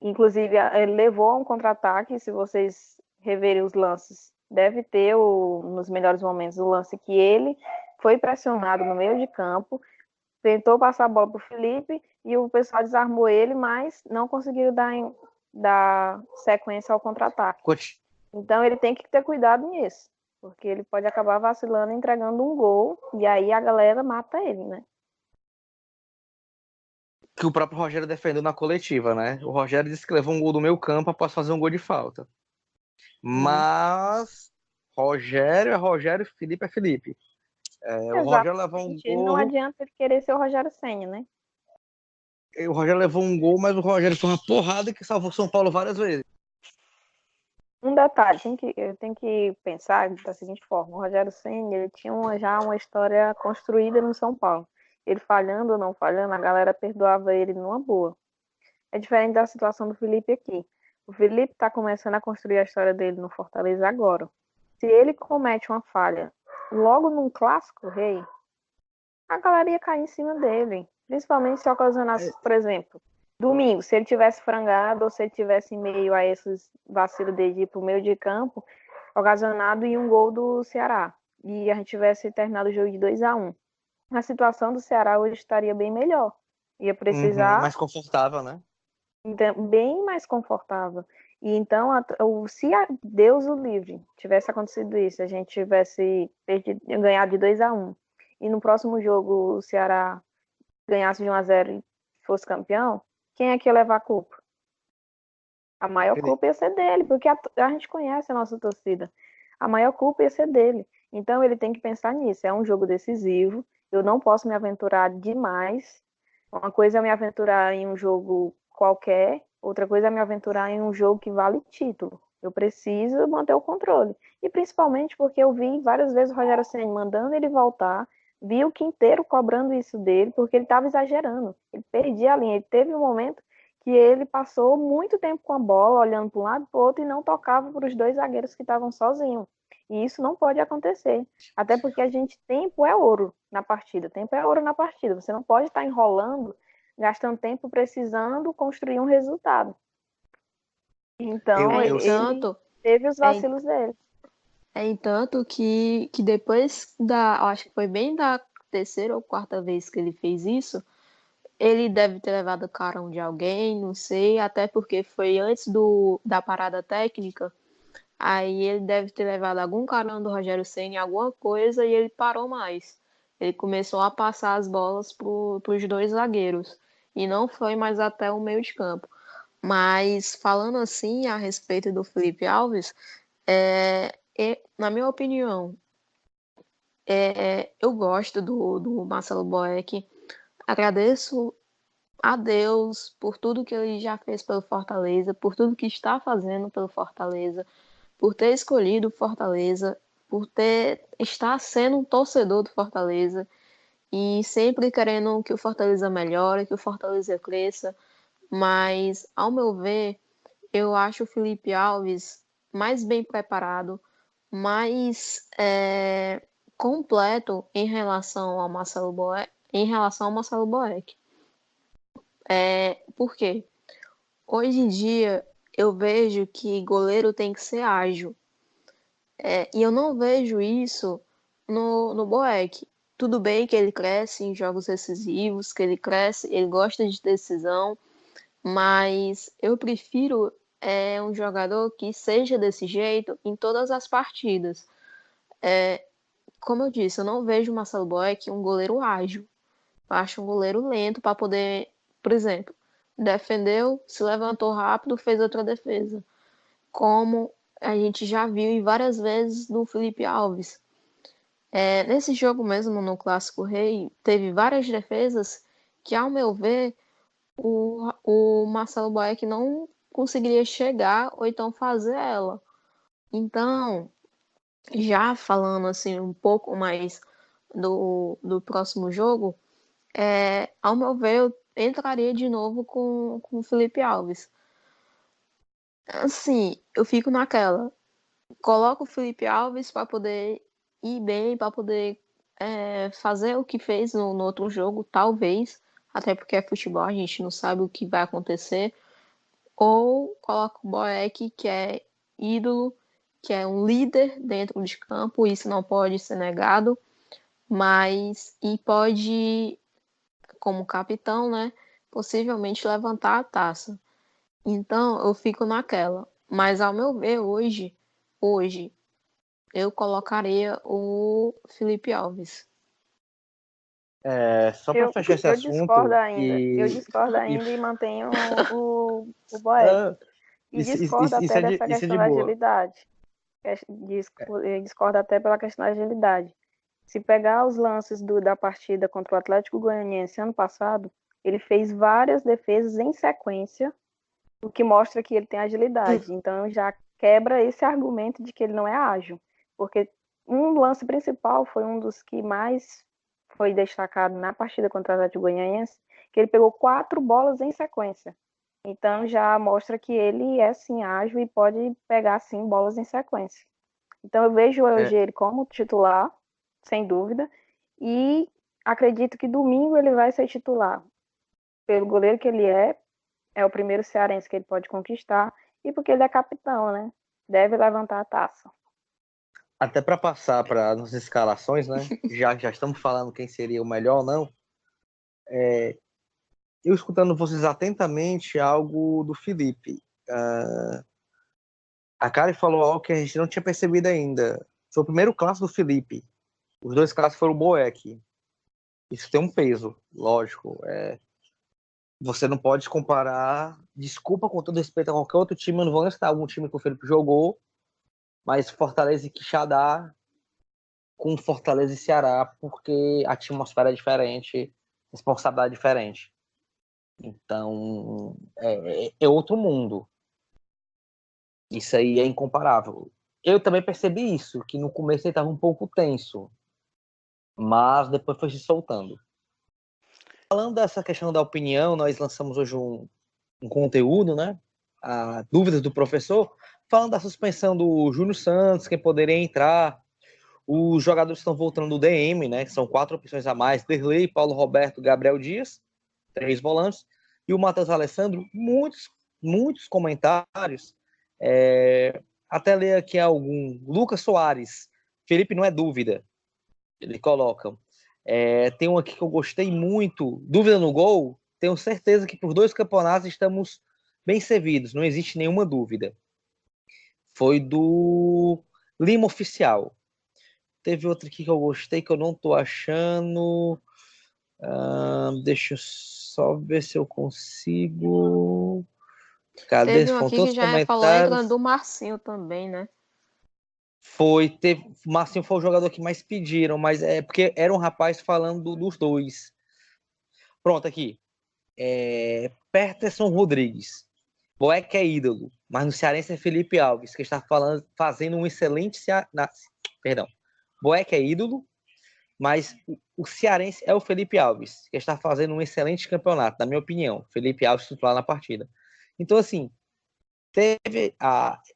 inclusive ele levou a um contra-ataque, se vocês reverem os lances, deve ter nos melhores momentos o lance que ele foi pressionado no meio de campo, tentou passar a bola para o Felipe e o pessoal desarmou ele, mas não conseguiu dar sequência ao contra-ataque. Então ele tem que ter cuidado nisso, porque ele pode acabar vacilando, entregando um gol, e aí a galera mata ele, né?
Que o próprio Rogério defendeu na coletiva, né? O Rogério disse que levou um gol do meio campo após fazer um gol de falta. Mas Rogério é Rogério, Felipe é Felipe. O Rogério levou um
Não
gol.
adianta ele querer ser o Rogério Ceni, né?
o Rogério levou um gol, mas o Rogério foi uma porrada que salvou São Paulo várias vezes.
Um detalhe, eu tenho que pensar da seguinte forma: o Rogério Ceni, ele tinha já uma história construída no São Paulo. Ele falhando ou não falhando, a galera perdoava ele numa boa. É diferente da situação do Felipe aqui. O Felipe está começando a construir a história dele no Fortaleza agora. Se ele comete uma falha logo num clássico rei, a galera ia cair em cima dele. Principalmente se ocasionasse, por exemplo, domingo, se ele tivesse frangado ou se ele tivesse em meio a esses vacilos dele de ir pro meio de campo, ocasionado em um gol do Ceará. E a gente tivesse terminado o jogo de 2-1. A situação do Ceará hoje estaria bem melhor. Ia precisar
Mais confortável, né?
bem mais confortável. E então, se Deus o livre tivesse acontecido isso, a gente tivesse ganhado de 2-1, e no próximo jogo o Ceará ganhasse de 1-0 e fosse campeão, quem é que ia levar a culpa? A maior culpa ia ser dele, porque a gente conhece a nossa torcida. A maior culpa ia ser dele. Então ele tem que pensar nisso. É um jogo decisivo. Eu não posso me aventurar demais. Uma coisa é me aventurar em um jogo qualquer, outra coisa é me aventurar em um jogo que vale título. Eu preciso manter o controle. E principalmente porque eu vi várias vezes o Rogério Ceni mandando ele voltar, vi o Quinteiro cobrando isso dele, porque ele estava exagerando. Ele perdia a linha. Ele teve um momento que ele passou muito tempo com a bola, olhando para um lado e para o outro, e não tocava para os dois zagueiros que estavam sozinhos. E isso não pode acontecer. Até porque tempo é ouro na partida. Tempo é ouro na partida. Você não pode estar enrolando, gastando tempo precisando construir um resultado. Então, ele teve os vacilos dele.
Entanto que depois acho que foi bem da terceira ou quarta vez que ele fez isso, ele deve ter levado carão de alguém, não sei, até porque foi antes da parada técnica. Aí ele deve ter levado algum carão do Rogério Ceni, alguma coisa, e ele parou mais. Ele começou a passar as bolas para os dois zagueiros. E não foi mais até o meio de campo. Mas falando assim a respeito do Felipe Alves, na minha opinião, eu gosto do Marcelo Boeck. Agradeço a Deus por tudo que ele já fez pelo Fortaleza, por tudo que está fazendo pelo Fortaleza, por ter escolhido o Fortaleza, por estar sendo um torcedor do Fortaleza e sempre querendo que o Fortaleza melhore, que o Fortaleza cresça. Mas, ao meu ver, eu acho o Felipe Alves mais bem preparado, mais completo em relação ao Marcelo Boeck, Por quê? Hoje em dia eu vejo que goleiro tem que ser ágil. E eu não vejo isso no Boeck. Tudo bem que ele cresce em jogos decisivos, que ele cresce, ele gosta de decisão, mas eu prefiro um jogador que seja desse jeito em todas as partidas. Como eu disse, eu não vejo o Marcelo Boeck um goleiro ágil. Eu acho um goleiro lento para poder, por exemplo, defendeu, se levantou rápido, fez outra defesa. Como a gente já viu em várias vezes no Felipe Alves. Nesse jogo mesmo, no Clássico Rei, teve várias defesas que, ao meu ver, o Marcelo Boeck não conseguiria chegar ou então fazer ela. Então, já falando assim um pouco mais do próximo jogo, ao meu ver, eu entraria de novo com o Felipe Alves. Assim, eu fico naquela. Coloco o Felipe Alves para poder ir bem, para poder fazer o que fez no outro jogo, talvez, até porque é futebol, a gente não sabe o que vai acontecer. Ou coloco o Boeck, que é ídolo, que é um líder dentro de campo, isso não pode ser negado, e pode, como capitão, né, possivelmente levantar a taça. Então eu fico naquela. Mas ao meu ver, hoje eu colocaria o Felipe Alves.
Só para fechar esse assunto.
Eu discordo ainda e mantenho o Boeck. E discordo até dessa questão da agilidade. Discordo até pela questão da agilidade. Se pegar os lances da partida contra o Atlético Goianiense ano passado, ele fez várias defesas em sequência, o que mostra que ele tem agilidade. Então já quebra esse argumento de que ele não é ágil, porque um lance principal foi um dos que mais foi destacado na partida contra o Atlético Goianiense, que ele pegou 4 bolas em sequência. Então já mostra que ele é sim ágil e pode pegar sim bolas em sequência. Então eu vejo hoje ele como titular, sem dúvida, e acredito que domingo ele vai ser titular. Pelo goleiro que ele é o primeiro cearense que ele pode conquistar, e porque ele é capitão, né? Deve levantar a taça.
Até para passar para as escalações, né? Já estamos falando quem seria o melhor ou não. Eu escutando vocês atentamente algo do Felipe. A Kari falou algo que a gente não tinha percebido ainda. Foi o primeiro clássico do Felipe. Os 2 clássicos foram o Boeck. Isso tem um peso, lógico. Você não pode comparar. Desculpa, com todo respeito a qualquer outro time, eu não vou listar algum time que o Felipe jogou, mas Fortaleza e Quixadá com Fortaleza e Ceará, porque a atmosfera é diferente, responsabilidade é diferente. Então, é outro mundo. Isso aí é incomparável. Eu também percebi isso, que no começo ele estava um pouco tenso, mas depois foi se soltando. Falando dessa questão da opinião, nós lançamos hoje um conteúdo, né? A dúvidas do professor, falando da suspensão do Júnior Santos, quem poderia entrar. Os jogadores estão voltando do DM, né? São 4 opções a mais: Derlei, Paulo Roberto, Gabriel Dias, 3 volantes, e o Matheus Alessandro. Muitos comentários. Até ler aqui algum. Lucas Soares, Felipe não é dúvida. Ele coloca. Tem um aqui que eu gostei muito. Dúvida no gol? Tenho certeza que por 2 campeonatos estamos bem servidos. Não existe nenhuma dúvida. Foi do Lima Oficial. Teve outro aqui que eu gostei, que eu não tô achando. Deixa eu só ver se eu consigo. Cadê?
Teve um
Foram
aqui que
todos os
já falou
comentários.
do Marcinho também, né?
O Marcinho foi o jogador que mais pediram, mas é porque era um rapaz falando dos 2. Pronto, aqui. Peterson Rodrigues. Boeck é ídolo, mas no Cearense é Felipe Alves, que está fazendo um excelente. Perdão. Boeck é ídolo, mas o cearense é o Felipe Alves, que está fazendo um excelente campeonato, na minha opinião. Felipe Alves titular na partida. Então, assim,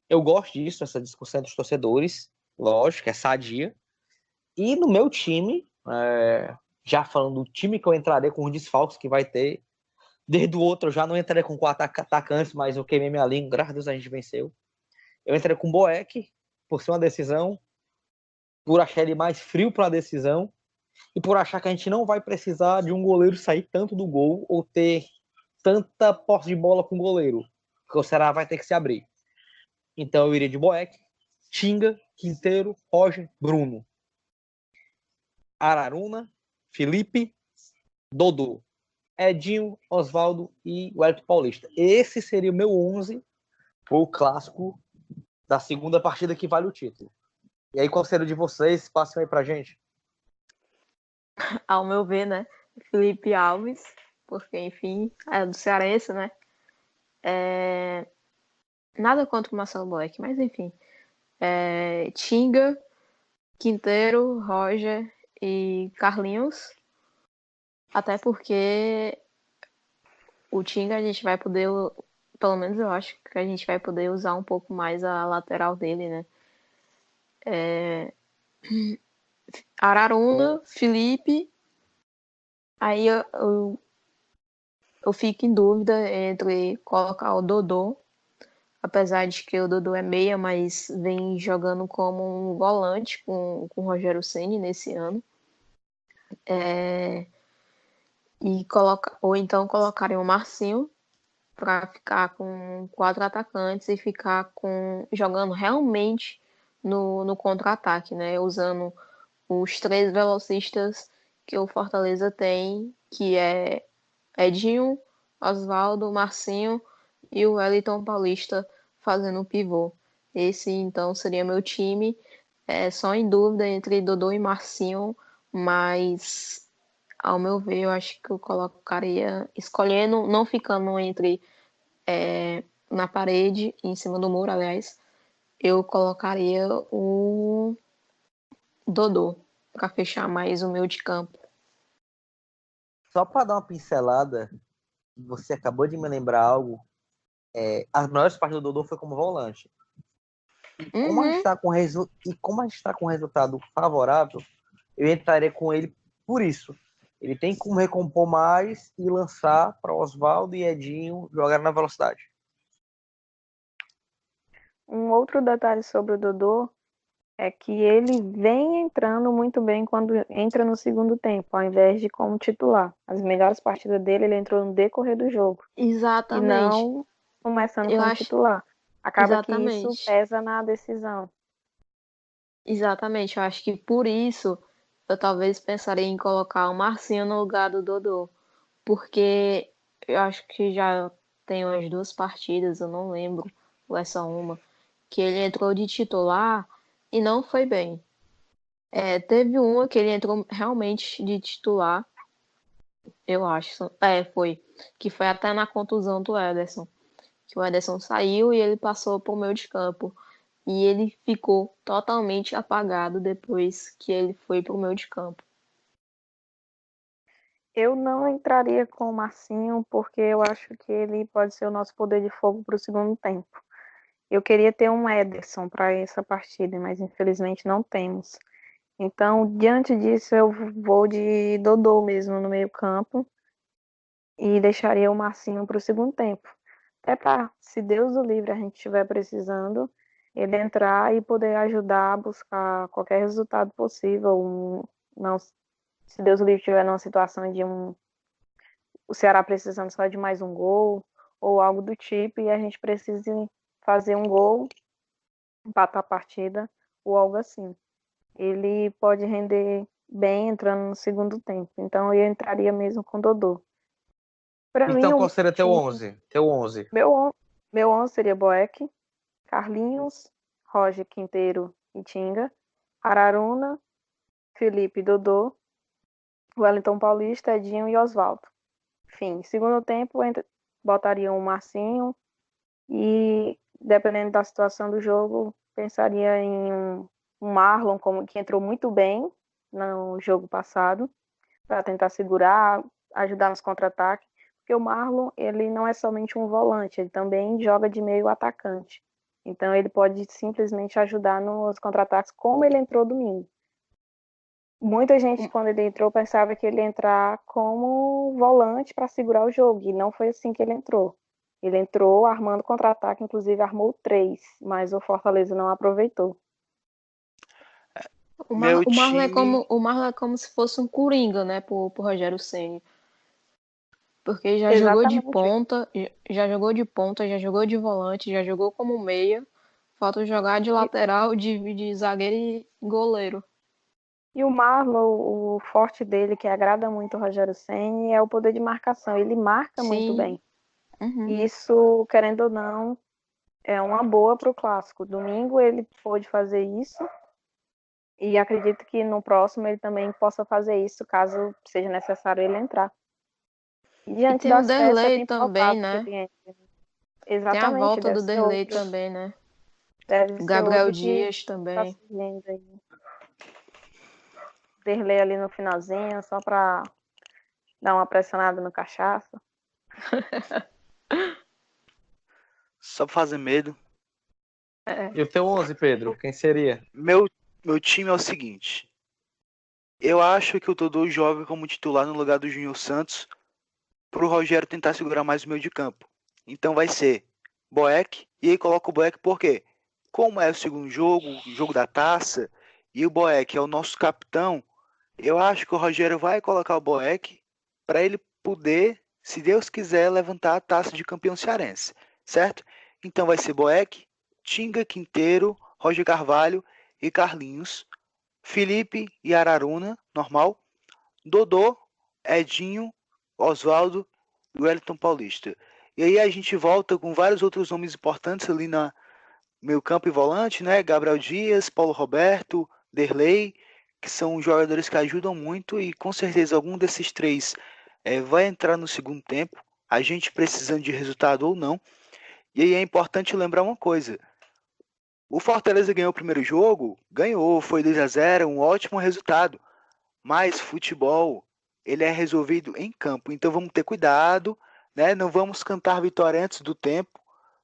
eu gosto disso, essa discussão dos torcedores, lógico, é sadia. E no meu time, já falando do time que eu entrarei com os desfalques que vai ter, desde o outro eu já não entrarei com 4 atacantes, mas eu queimei minha língua, graças a Deus a gente venceu. Eu entrei com o Boeck, por ser uma decisão, por achar ele mais frio para a decisão, e por achar que a gente não vai precisar de um goleiro sair tanto do gol ou ter tanta posse de bola com o goleiro, porque o Ceará vai ter que se abrir. Então eu iria de Boeck, Tinga, Quinteiro, Roger, Bruno, Araruna, Felipe, Dodô, Edinho, Oswaldo e Wellington Paulista. Esse seria o meu 11 para o clássico da segunda partida que vale o título. E aí, qual seria o de vocês? Passem aí pra gente.
Ao meu ver, né? Felipe Alves, porque, enfim, é do Cearense, né? Nada contra o Marcelo Boeck, mas enfim. Tinga, Quinteiro, Roger e Carlinhos. Até porque o Tinga a gente vai poder, pelo menos eu acho que a gente vai poder usar um pouco mais a lateral dele, né? Araruna, Felipe. Aí eu fico em dúvida entre colocar o Dodô, apesar de que o Dodô é meia, mas vem jogando como um volante com o Rogério Ceni nesse ano. Ou então colocarem o Marcinho para ficar com 4 atacantes e ficar jogando realmente no contra-ataque, né? Usando os 3 velocistas que o Fortaleza tem, que é Edinho, Oswaldo, Marcinho e o Wellington Paulista fazendo o pivô. Esse, então, seria meu time. Só em dúvida entre Dodô e Marcinho, mas ao meu ver, eu acho que eu colocaria, escolhendo, não ficando entre na parede, em cima do muro, aliás, eu colocaria o Dodô para fechar mais o meu de campo.
Só para dar uma pincelada, você acabou de me lembrar algo. As maiores partes do Dodô foi como volante. E como a gente está com resultado favorável, eu entraria com ele por isso. Ele tem como recompor mais e lançar para Oswaldo e Edinho jogar na velocidade.
Um outro detalhe sobre o Dodô é que ele vem entrando muito bem quando entra no segundo tempo, ao invés de como titular. As melhores partidas dele, ele entrou no decorrer do jogo e
Exatamente.
não começando
Eu
como
acho
titular. Acaba que isso
exatamente.
pesa na decisão.
Exatamente. Eu acho que por isso eu talvez pensaria em colocar o Marcinho no lugar do Dodô, porque eu acho que já tem umas 2 partidas, eu não lembro, ou é só uma, que ele entrou de titular e não foi bem. Teve uma que ele entrou realmente de titular, eu acho. Foi. Que foi até na contusão do Ederson. Que o Ederson saiu e ele passou pro meio de campo. E ele ficou totalmente apagado depois que ele foi pro meio de campo.
Eu não entraria com o Marcinho, porque eu acho que ele pode ser o nosso poder de fogo para o segundo tempo. Eu queria ter um Ederson para essa partida, mas infelizmente não temos. Então, diante disso, eu vou de Dodô mesmo no meio-campo e deixaria o Marcinho para o segundo tempo. Até para, se Deus o livre, a gente estiver precisando, ele entrar e poder ajudar a buscar qualquer resultado possível. Não, se Deus o livre estiver numa situação de o Ceará precisando só de mais um gol ou algo do tipo e a gente precise fazer um gol, empatar a partida ou algo assim. Ele pode render bem entrando no segundo tempo. Então eu entraria mesmo com o Dodô. Para mim,
Então, qual
o
seria teu
time,
11? Teu 11.
meu 11 seria Boeck, Carlinhos, Roger, Quinteiro e Tinga, Araruna, Felipe, Dodô, Wellington Paulista, Edinho e Oswaldo. Fim. Segundo tempo, botaria o Marcinho e, dependendo da situação do jogo, pensaria em um Marlon, que entrou muito bem no jogo passado, para tentar segurar, ajudar nos contra-ataques, porque o Marlon, ele não é somente um volante, ele também joga de meio atacante. Então ele pode simplesmente ajudar nos contra-ataques como ele entrou domingo. Muita gente, quando ele entrou, pensava que ele ia entrar como volante para segurar o jogo, e não foi assim que ele entrou. Ele entrou armando contra-ataque, inclusive armou 3, mas o Fortaleza não aproveitou.
Meu time.
O Marlon é como se fosse um coringa, né, pro Rogério Ceni. Porque já jogou de
Exatamente.
ponta, já jogou de volante, já jogou como meia. Falta jogar de
E,
lateral, de zagueiro e goleiro.
e o Marlon, o forte dele, que agrada muito o Rogério Ceni, é o poder de marcação. Ele marca muito
Sim.
bem.
Uhum.
E isso, querendo ou não, é uma boa para o clássico. Domingo ele pôde fazer isso. E acredito que no próximo ele também possa fazer isso, caso seja necessário ele entrar.
E
Diante
tem o
das peças, é
Derlei
bem
também,
provável que
né?
ele entre.
Tem a
Exatamente,
volta
deve
do
ser
Derlei
outro.
também, né?
Deve
O
ser
Gabriel
outro que
Dias
está
também.
surgindo aí. Derlei ali no finalzinho, só para dar uma pressionada no cachaça.
Só pra fazer medo.
E o teu 11, Pedro? Quem seria?
Meu time é o seguinte. Eu acho que o Dodô joga como titular no lugar do Júnior Santos para o Rogério tentar segurar mais o meio de campo. Então vai ser Boeck, e aí coloca o Boeck por quê? Como é o segundo jogo, o jogo da taça, e o Boeck é o nosso capitão, eu acho que o Rogério vai colocar o Boeck para ele poder, se Deus quiser, levantar a taça de campeão cearense, certo? Então vai ser Boeck, Tinga, Quinteiro, Roger Carvalho e Carlinhos, Felipe e Araruna, normal, Dodô, Edinho, Oswaldo e Wellington Paulista. E aí a gente volta com vários outros nomes importantes ali na meio campo e volante, né? Gabriel Dias, Paulo Roberto, Derlei, que são jogadores que ajudam muito e com certeza algum desses três vai entrar no segundo tempo, a gente precisando de resultado ou não. E aí é importante lembrar uma coisa: o Fortaleza ganhou o primeiro jogo, ganhou, foi 2-0, um ótimo resultado. Mas futebol, ele é resolvido em campo. Então vamos ter cuidado, né? Não vamos cantar vitória antes do tempo,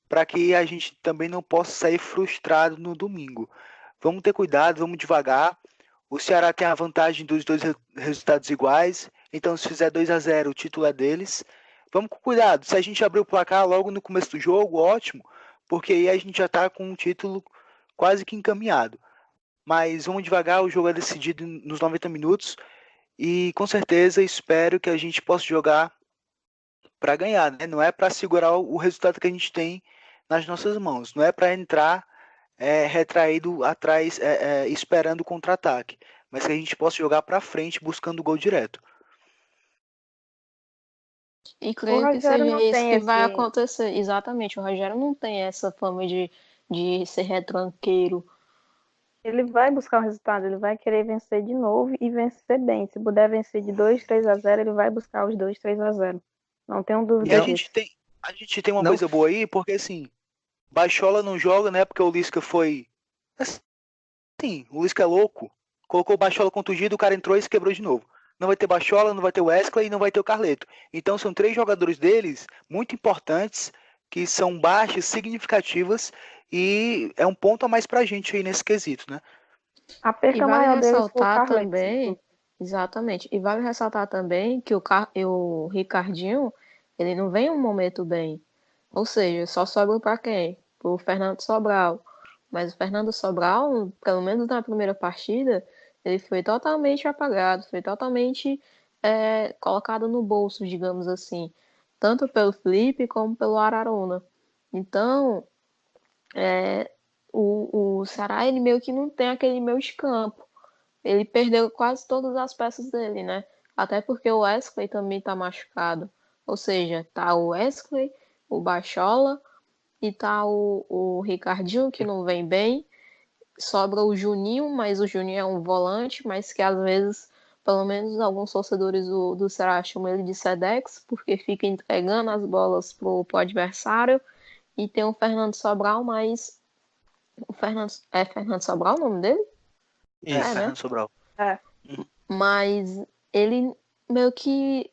para que a gente também não possa sair frustrado no domingo. Vamos ter cuidado, vamos devagar. O Ceará tem a vantagem dos dois resultados iguais. Então, se fizer 2-0, o título é deles. Vamos com cuidado. Se a gente abrir o placar logo no começo do jogo, ótimo, porque aí a gente já está com um título quase que encaminhado. Mas vamos devagar, o jogo é decidido nos 90 minutos e com certeza espero que a gente possa jogar para ganhar, né? Não é para segurar o resultado que a gente tem nas nossas mãos, não é para entrar retraído atrás, esperando o contra-ataque, mas que a gente possa jogar para frente buscando o gol direto.
E
O
creio que
Rogério
seja
não
isso
tem
que vai
esse.
acontecer. Exatamente, o Rogério não tem essa fama de ser retranqueiro.
Ele vai buscar o resultado, ele vai querer vencer de novo e vencer bem. Se puder vencer de 2-3-0, ele vai buscar os 2-3-0. Não tenho
E
dúvida disso.
a gente tem uma
Não.
coisa boa aí, porque assim, Bachola não joga, né? Porque o Lisca foi. Assim, o Lisca é louco. Colocou o Bachola contundido, o cara entrou e se quebrou de novo. Não vai ter Bachola, não vai ter o Wesley e não vai ter o Carleto. Então são três jogadores deles muito importantes, que são baixas, significativas, e é um ponto a mais pra gente aí nesse quesito, né?
A
E
perca
vale
maior deles foi o
ressaltar
Carleto, sem
também,
dúvida.
exatamente, e vale ressaltar também que o Ricardinho, ele não vem um momento bem. Ou seja, só sobra para quem? Pro Fernando Sobral. Mas o Fernando Sobral, pelo menos na primeira partida, ele foi totalmente apagado, foi totalmente colocado no bolso, digamos assim, tanto pelo Felipe como pelo Araruna. Então, o Ceará, ele meio que não tem aquele meio de campo. Ele perdeu quase todas as peças dele, né? Até porque o Wesley também tá machucado. Ou seja, tá o Wesley, o Bachola e tá o Ricardinho, que não vem bem. Sobra o Juninho, mas o Juninho é um volante, mas que às vezes, pelo menos alguns torcedores do Ceará chamam ele de Sedex, porque fica entregando as bolas pro adversário. E tem o Fernando Sobral, mas o Fernando. É Fernando Sobral o nome dele? É,
Isso,
né?
Fernando Sobral.
É.
Mas ele meio que,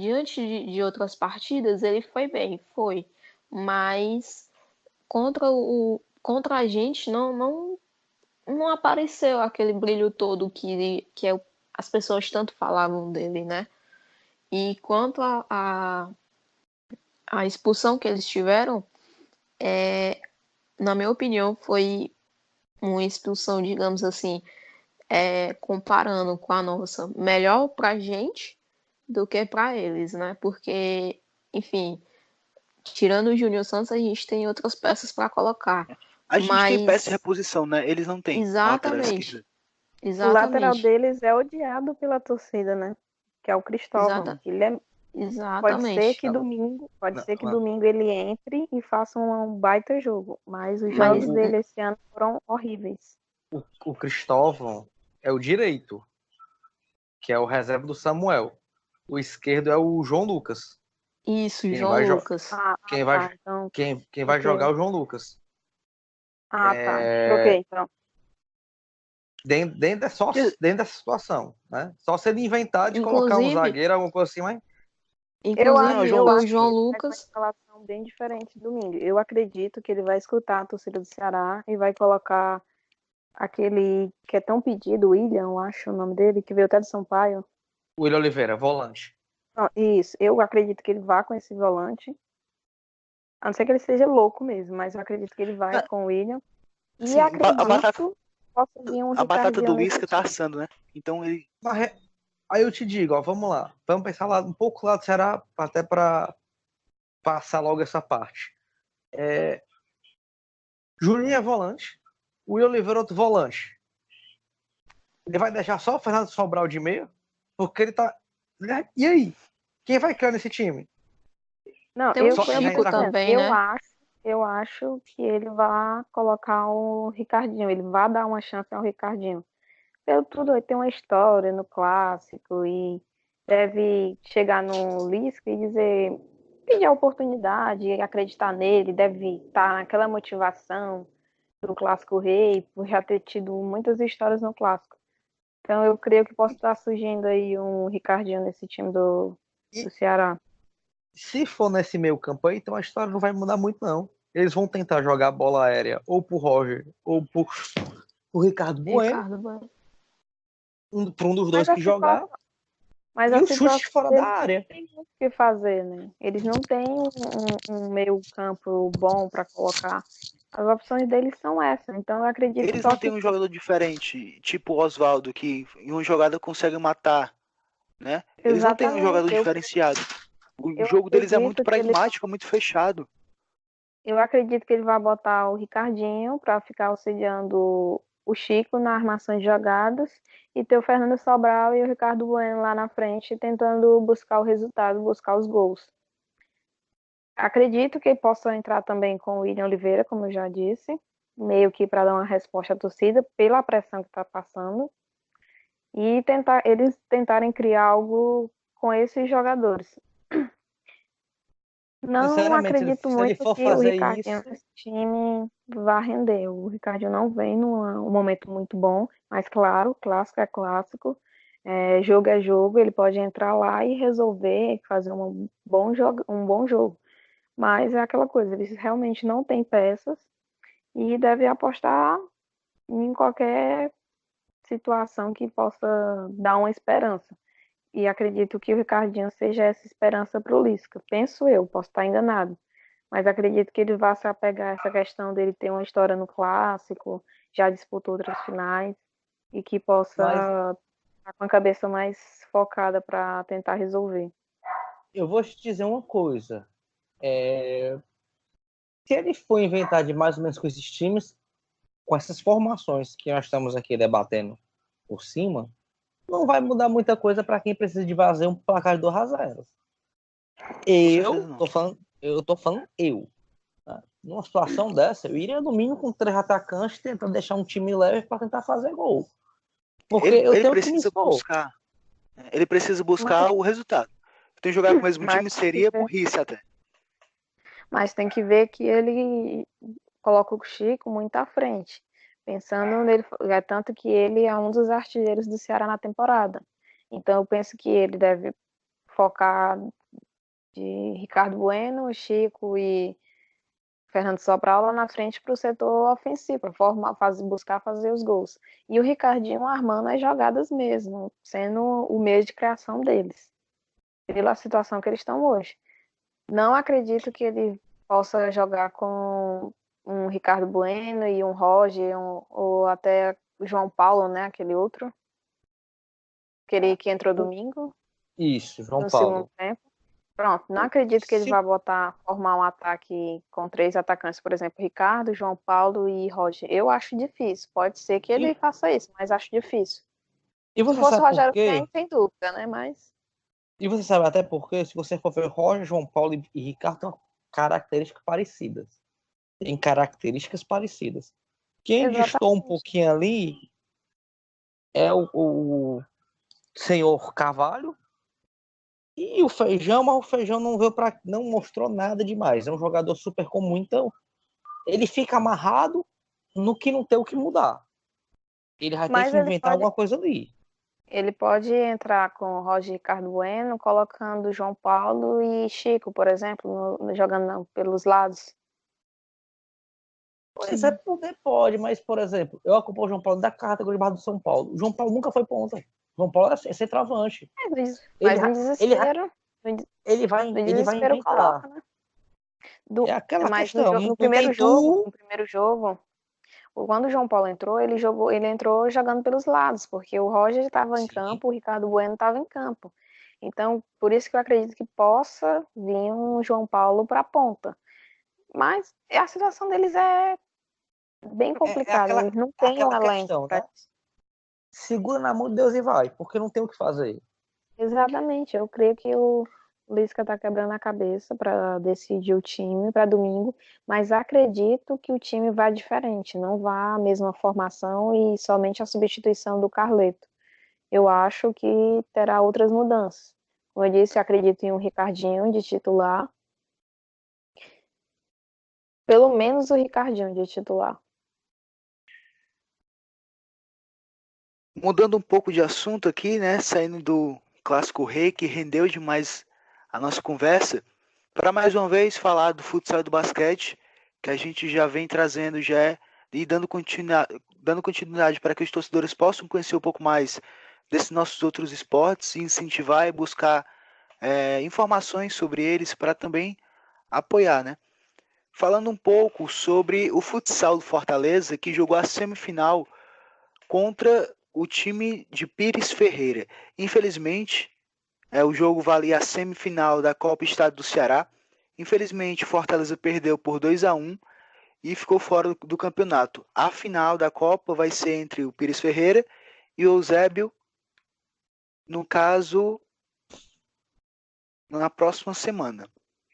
diante de outras partidas, ele foi bem, foi. Mas contra a gente não apareceu aquele brilho todo que as pessoas tanto falavam dele, né? E quanto a expulsão que eles tiveram, na minha opinião, foi uma expulsão, digamos assim, comparando com a nossa, melhor pra gente do que pra eles, né? Porque, enfim, tirando o Júnior Santos, a gente tem outras peças para colocar.
A gente tem peça de
Mas,
reposição, né? Eles não têm na lateral
exatamente,
esquerda.
O lateral
exatamente,
deles é odiado pela torcida, né? Que é o Cristóvão.
exata,
Ele pode ser
exatamente.
que domingo, pode
Não,
ser que
não.
domingo ele entre e faça um baita jogo, mas os
Não,
jogos
Mas,
dele esse ano foram horríveis.
o Cristóvão é o direito, que é o reserva do Samuel. O esquerdo é o João Lucas.
isso,
Quem
João
vai,
Lucas.
quem vai,
Tá, então
quem vai
troquei.
jogar é o João Lucas.
Tá, troquei, então.
Dentro dessa situação, né? Só se ele inventar de colocar um
Inclusive,
zagueiro, alguma coisa assim, mas
Eu
Não, é o
acho,
inclusive
João
eu
o
Lucas
acho
João
mesmo.
que vai com uma
Lucas,
escalação bem diferente domingo. Eu acredito que ele vai escutar a torcida do Ceará e vai colocar aquele que é tão pedido, William, eu acho o nome dele, que veio até de Sampaio.
o William Oliveira, volante.
Não, isso, eu acredito que ele vá com esse volante. A não ser que ele seja louco mesmo, mas eu acredito que ele vai
Não,
com o William. E
assim,
acredito que possa vir um
a batata
Ricardinho
do
nesse
Lisca tá
time.
assando, né? Então ele.
Aí eu te digo, ó, vamos lá. Vamos pensar lá um pouco lá do Ceará, até para passar logo essa parte. Juninho é volante, o William Oliveira é outro volante. Ele vai deixar só o Fernando Sobral de meio? Porque ele tá. E aí? Quem vai criar nesse time?
Não,
tem o
Só
foi o que eu
Chico
tô
entrar com.
dizendo.
também, né?
Eu acho que ele vai colocar o Ricardinho. Ele vai dar uma chance ao Ricardinho. pelo tudo, tem uma história no clássico e deve chegar no Lisca e dizer, pedir a oportunidade, acreditar nele, deve estar naquela motivação do clássico rei, por já ter tido muitas histórias no clássico. Então eu creio que possa estar surgindo aí um Ricardinho nesse time do
E
Ceará.
se for nesse meio campo aí, então a história não vai mudar muito, não. Eles vão tentar jogar a bola aérea ou pro Roger ou pro Ricardo Bueno,
Ricardo Bueno.
para um dos
Mas
dois
a
que jogar,
situação, mas
e
a
o chute
situação
fora da
deles
área.
não tem muito o que fazer, né? Eles não têm um meio campo bom para colocar. As opções deles são essas. Então eu acredito
Eles
só
não
que
têm um jogador diferente, tipo o Oswaldo, que em uma jogada consegue matar, né? Eles não têm um jogador
exatamente.
diferenciado. O
Eu
jogo deles é muito
acredito que ele
pragmático, muito fechado.
Eu acredito que ele vai botar o Ricardinho para ficar auxiliando o Chico na armação de jogadas e ter o Fernando Sobral e o Ricardo Bueno lá na frente tentando buscar o resultado, buscar os gols. Acredito que ele possa entrar também com o William Oliveira, como eu já disse, meio que para dar uma resposta à torcida pela pressão que está passando e eles tentarem criar algo com esses jogadores. Não
Sinceramente,
acredito
se ele
muito
for
que o
fazer
Ricardinho
isso,
nesse time vá render. O Ricardinho não vem num momento muito bom, mas claro, clássico é clássico, jogo é jogo, ele pode entrar lá e resolver, fazer um bom jogo. Mas é aquela coisa, eles realmente não têm peças e devem apostar em qualquer situação que possa dar uma esperança. E acredito que o Ricardinho seja essa esperança para o Lisca. Penso eu, posso estar enganado. Mas acredito que ele vá se apegar a essa questão dele ter uma história no clássico, já disputou outras finais, e que possa
mas
estar com a cabeça mais focada para tentar resolver.
eu vou te dizer uma coisa. Se ele for inventar de mais ou menos com esses times, com essas formações que nós estamos aqui debatendo por cima, não vai mudar muita coisa para quem precisa de fazer um placar de 2-0.
Com certeza não.
Eu tô falando eu. Tá? Numa situação dessa, eu iria no mínimo com 3 atacantes tentando deixar um time leve para tentar fazer gol. Porque
Ele,
eu
ele
tenho que me
precisa
expor.
buscar. Ele precisa buscar
Mas,
o resultado. Então jogar com o mesmo
mas,
time
tem que
seria
ver,
burrice até.
mas tem que ver que ele coloca o Chico muito à frente. Pensando nele, é tanto que ele é um dos artilheiros do Ceará na temporada. Então eu penso que ele deve focar de Ricardo Bueno, Chico e Fernando Sobral lá na frente para o setor ofensivo, para buscar fazer os gols. E o Ricardinho armando as jogadas mesmo, sendo o meio de criação deles, pela situação que eles estão hoje. Não acredito que ele possa jogar com um Ricardo Bueno e um Roger, ou até o João Paulo, né? Aquele outro, aquele que entrou domingo,
Isso, João
no segundo
Paulo.
tempo. Pronto, não acredito que ele
Se,
vá formar um ataque com 3 atacantes, por exemplo, Ricardo, João Paulo e Roger. Eu acho difícil. Pode ser que
e,
ele faça isso, mas acho difícil.
e
Se
você
fosse o
sabe por
Rogério
quê?
Ceni, sem dúvida, né? Mas
E você sabe até porque, se você for ver Roger, João Paulo e Ricardo, têm características parecidas. Tem características parecidas. Quem distou um
exatamente.
pouquinho ali é o senhor Carvalho e o Feijão, mas o Feijão não mostrou nada demais. É um jogador super comum, então ele fica amarrado no que não tem o que mudar. Ele vai ter
Mas
que inventar alguma coisa ali.
ele pode entrar com o Roger Ricardo Bueno, colocando João Paulo e Chico, por exemplo, jogando pelos lados.
Pois é, poder pode, mas, por exemplo, eu acompanho o João Paulo da categoria de barra do São Paulo. O João Paulo nunca foi ponta. O João Paulo é centroavante. Ele,
Mas no
ele,
desespero, no
ele vai
desespero
inventar.
coloca, né?
É aquela
Mas
questão.
no primeiro jogo,
Inventou.
quando o João Paulo entrou, ele entrou jogando pelos lados, porque o Roger estava em
Sim.
campo, o Ricardo Bueno estava em campo. Então, por isso que eu acredito que possa vir um João Paulo para a ponta. Mas a situação deles é bem complicada, eles não
É
têm um
aquela
elenco
questão,
para
né? Segura na mão de Deus e vai, porque não tem o que fazer.
Exatamente, eu creio que O Lisca tá quebrando a cabeça para decidir o time para domingo, mas acredito que o time vá diferente, não vá a mesma formação e somente a substituição do Carleto. Eu acho que terá outras mudanças. Como eu disse, acredito em um Ricardinho de titular, pelo menos o Ricardinho de titular.
Mudando um pouco de assunto aqui, né? Saindo do Clássico Rei, que rendeu demais a nossa conversa, para mais uma vez falar do futsal e do basquete, que a gente já vem trazendo já e dando continuidade para que os torcedores possam conhecer um pouco mais desses nossos outros esportes e incentivar e buscar informações sobre eles para também apoiar, né? Falando um pouco sobre o futsal do Fortaleza, que jogou a semifinal contra o time de Pires Ferreira. Infelizmente, o jogo valia a semifinal da Copa Estado do Ceará. Infelizmente, Fortaleza perdeu por 2-1 e ficou fora do campeonato. A final da Copa vai ser entre o Pires Ferreira e o Eusébio, no caso, na próxima semana.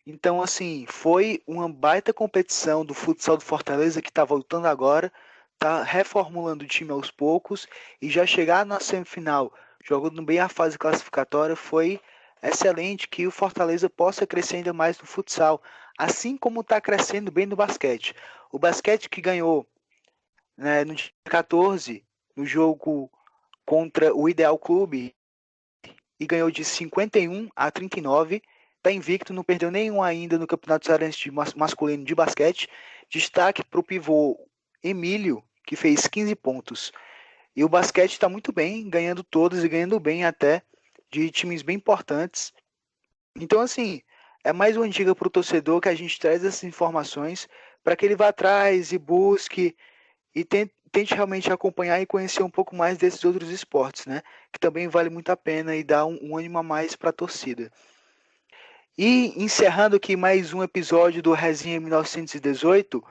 Então, assim, foi uma baita competição do futsal do Fortaleza que está voltando agora, está reformulando o time aos poucos e já chegar na semifinal, jogando bem a fase classificatória, foi excelente que o Fortaleza possa crescer ainda mais no futsal, assim como está crescendo bem no basquete. O basquete que ganhou, né, no dia 14, no jogo contra o Ideal Clube, e ganhou de 51-39. Está invicto, não perdeu nenhum ainda no Campeonato Cearense de masculino de basquete. Destaque para o pivô Emílio, que fez 15 pontos. E o basquete está muito bem, ganhando todas e ganhando bem até, de times bem importantes. Então, assim, é mais uma dica para o torcedor que a gente traz essas informações para que ele vá atrás e busque e tente realmente acompanhar e conhecer um pouco mais desses outros esportes, né? Que também vale muito a pena e dá um ânimo a mais para a torcida. E encerrando aqui mais um episódio do Resenha 1918,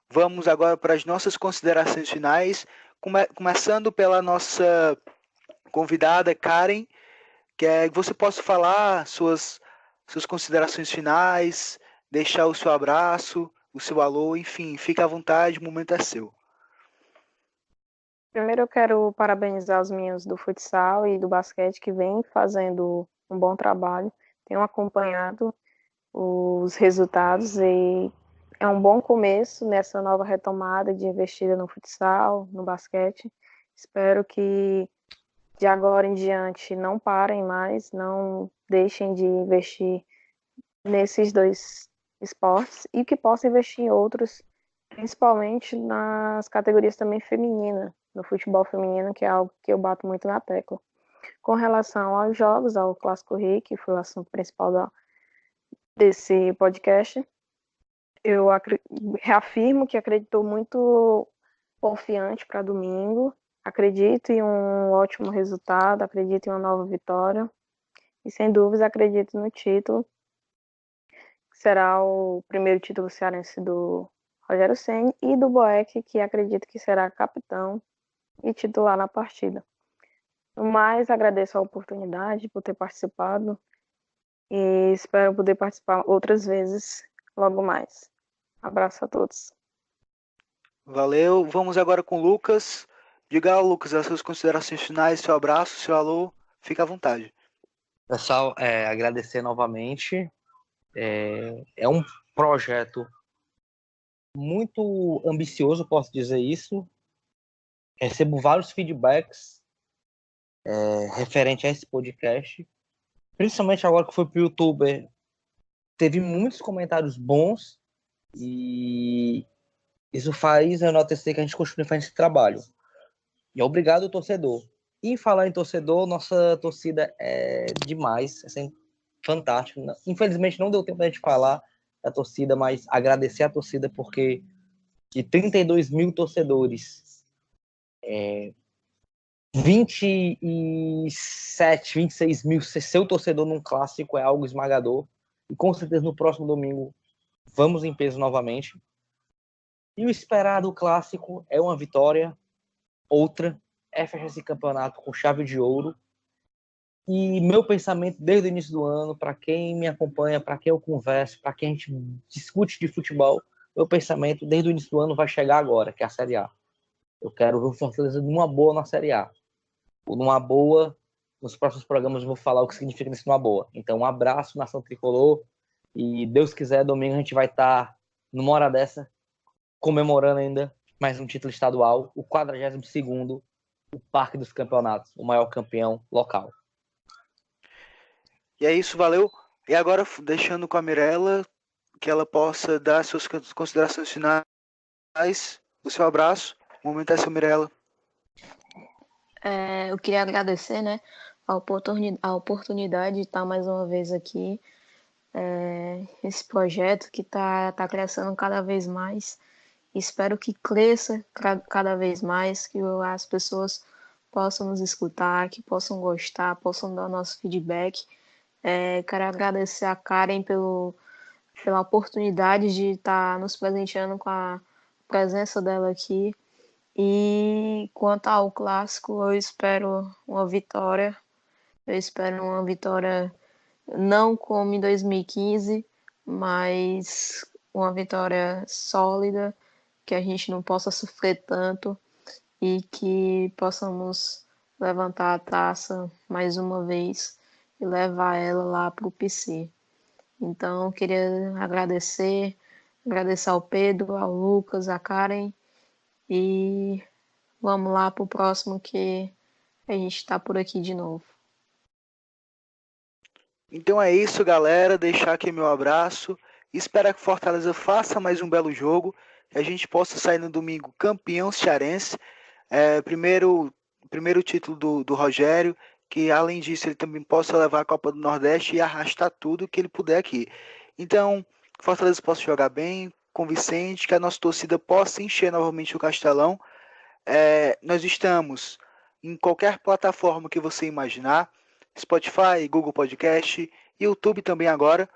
vamos agora para as nossas considerações finais, começando pela nossa convidada Karen, que você possa falar suas considerações finais, deixar o seu abraço, o seu alô, enfim, fique à vontade, o momento é seu.
Primeiro eu quero parabenizar os meninos do futsal e do basquete que vêm fazendo um bom trabalho, tenho acompanhado os resultados e é um bom começo nessa nova retomada de investida no futsal, no basquete. Espero que de agora em diante não parem mais, não deixem de investir nesses dois esportes e que possam investir em outros, principalmente nas categorias também femininas, no futebol feminino, que é algo que eu bato muito na tecla. Com relação aos jogos, ao Clássico Rei, que foi o assunto principal desse podcast, eu reafirmo que acreditou muito confiante para domingo, acredito em um ótimo resultado, acredito em uma nova vitória e sem dúvidas acredito no título, que será o primeiro título cearense do Rogério Ceni e do Boeck, que acredito que será capitão e titular na partida. No mais, agradeço a oportunidade por ter participado e espero poder participar outras vezes logo mais. Abraço a todos.
Valeu. Vamos agora com o Lucas. Diga, Lucas, as suas considerações finais, seu abraço, seu alô. Fica à vontade.
Pessoal, agradecer novamente. É um projeto muito ambicioso, posso dizer isso. Recebo vários feedbacks referente a esse podcast, principalmente agora que foi para o YouTube. Teve muitos comentários bons e isso faz eu enaltecer que a gente continue fazendo esse trabalho. E obrigado, torcedor. E em falar em torcedor, nossa torcida é demais, é fantástico. Infelizmente não deu tempo da gente falar da torcida, mas agradecer a torcida porque de 32 mil torcedores, 27, 26 mil ser seu torcedor num clássico é algo esmagador. E com certeza no próximo domingo vamos em peso novamente. E o esperado clássico é uma vitória, outra é fechar esse campeonato com chave de ouro E meu pensamento desde o início do ano, para quem me acompanha, para quem eu converso, para quem a gente discute de futebol, meu pensamento desde o início do ano vai chegar agora, que é a Série A. Eu quero ver o Fortaleza numa boa na Série A. Ou numa boa, nos próximos programas eu vou falar o que significa isso numa boa. Então, um abraço, Nação Tricolor. E Deus quiser, domingo a gente vai estar, numa hora dessa, comemorando ainda mais um título estadual, o 42º, o Parque dos Campeonatos, o maior campeão local.
E é isso, valeu. E agora, deixando com a Mirella, que ela possa dar suas considerações finais, o seu abraço. O momento é seu, Mirella.
Eu queria agradecer, né, a oportunidade de estar mais uma vez aqui. Esse projeto que está crescendo cada vez mais. Espero que cresça cada vez mais, que as pessoas possam nos escutar, que possam gostar, possam dar nosso feedback. Quero agradecer a Karen pela oportunidade de estar nos presenteando com a presença dela aqui. E quanto ao clássico, eu espero uma vitória. Eu espero uma vitória não como em 2015, mas uma vitória sólida, que a gente não possa sofrer tanto e que possamos levantar a taça mais uma vez e levar ela lá para o PC. Então, eu queria agradecer ao Pedro, ao Lucas, a Karen e vamos lá para o próximo que a gente está por aqui de novo.
Então é isso, galera. Deixar aqui meu abraço. Espero que Fortaleza faça mais um belo jogo. Que a gente possa sair no domingo campeão cearense. Primeiro título do Rogério. Que além disso ele também possa levar a Copa do Nordeste e arrastar tudo que ele puder aqui. Então, que Fortaleza possa jogar bem, convincente. Que a nossa torcida possa encher novamente o Castelão. Nós estamos em qualquer plataforma que você imaginar. Spotify, Google Podcast, YouTube também agora,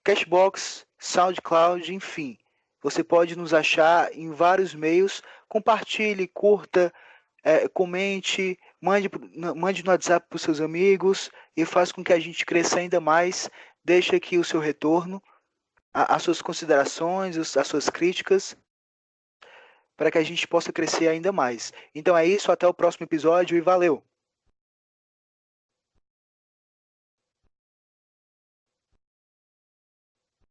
Cashbox, SoundCloud, enfim. Você pode nos achar em vários meios. Compartilhe, curta, comente, mande no WhatsApp para os seus amigos e faz com que a gente cresça ainda mais. Deixe aqui o seu retorno, as suas considerações, as suas críticas, para que a gente possa crescer ainda mais. Então é isso, até o próximo episódio e valeu!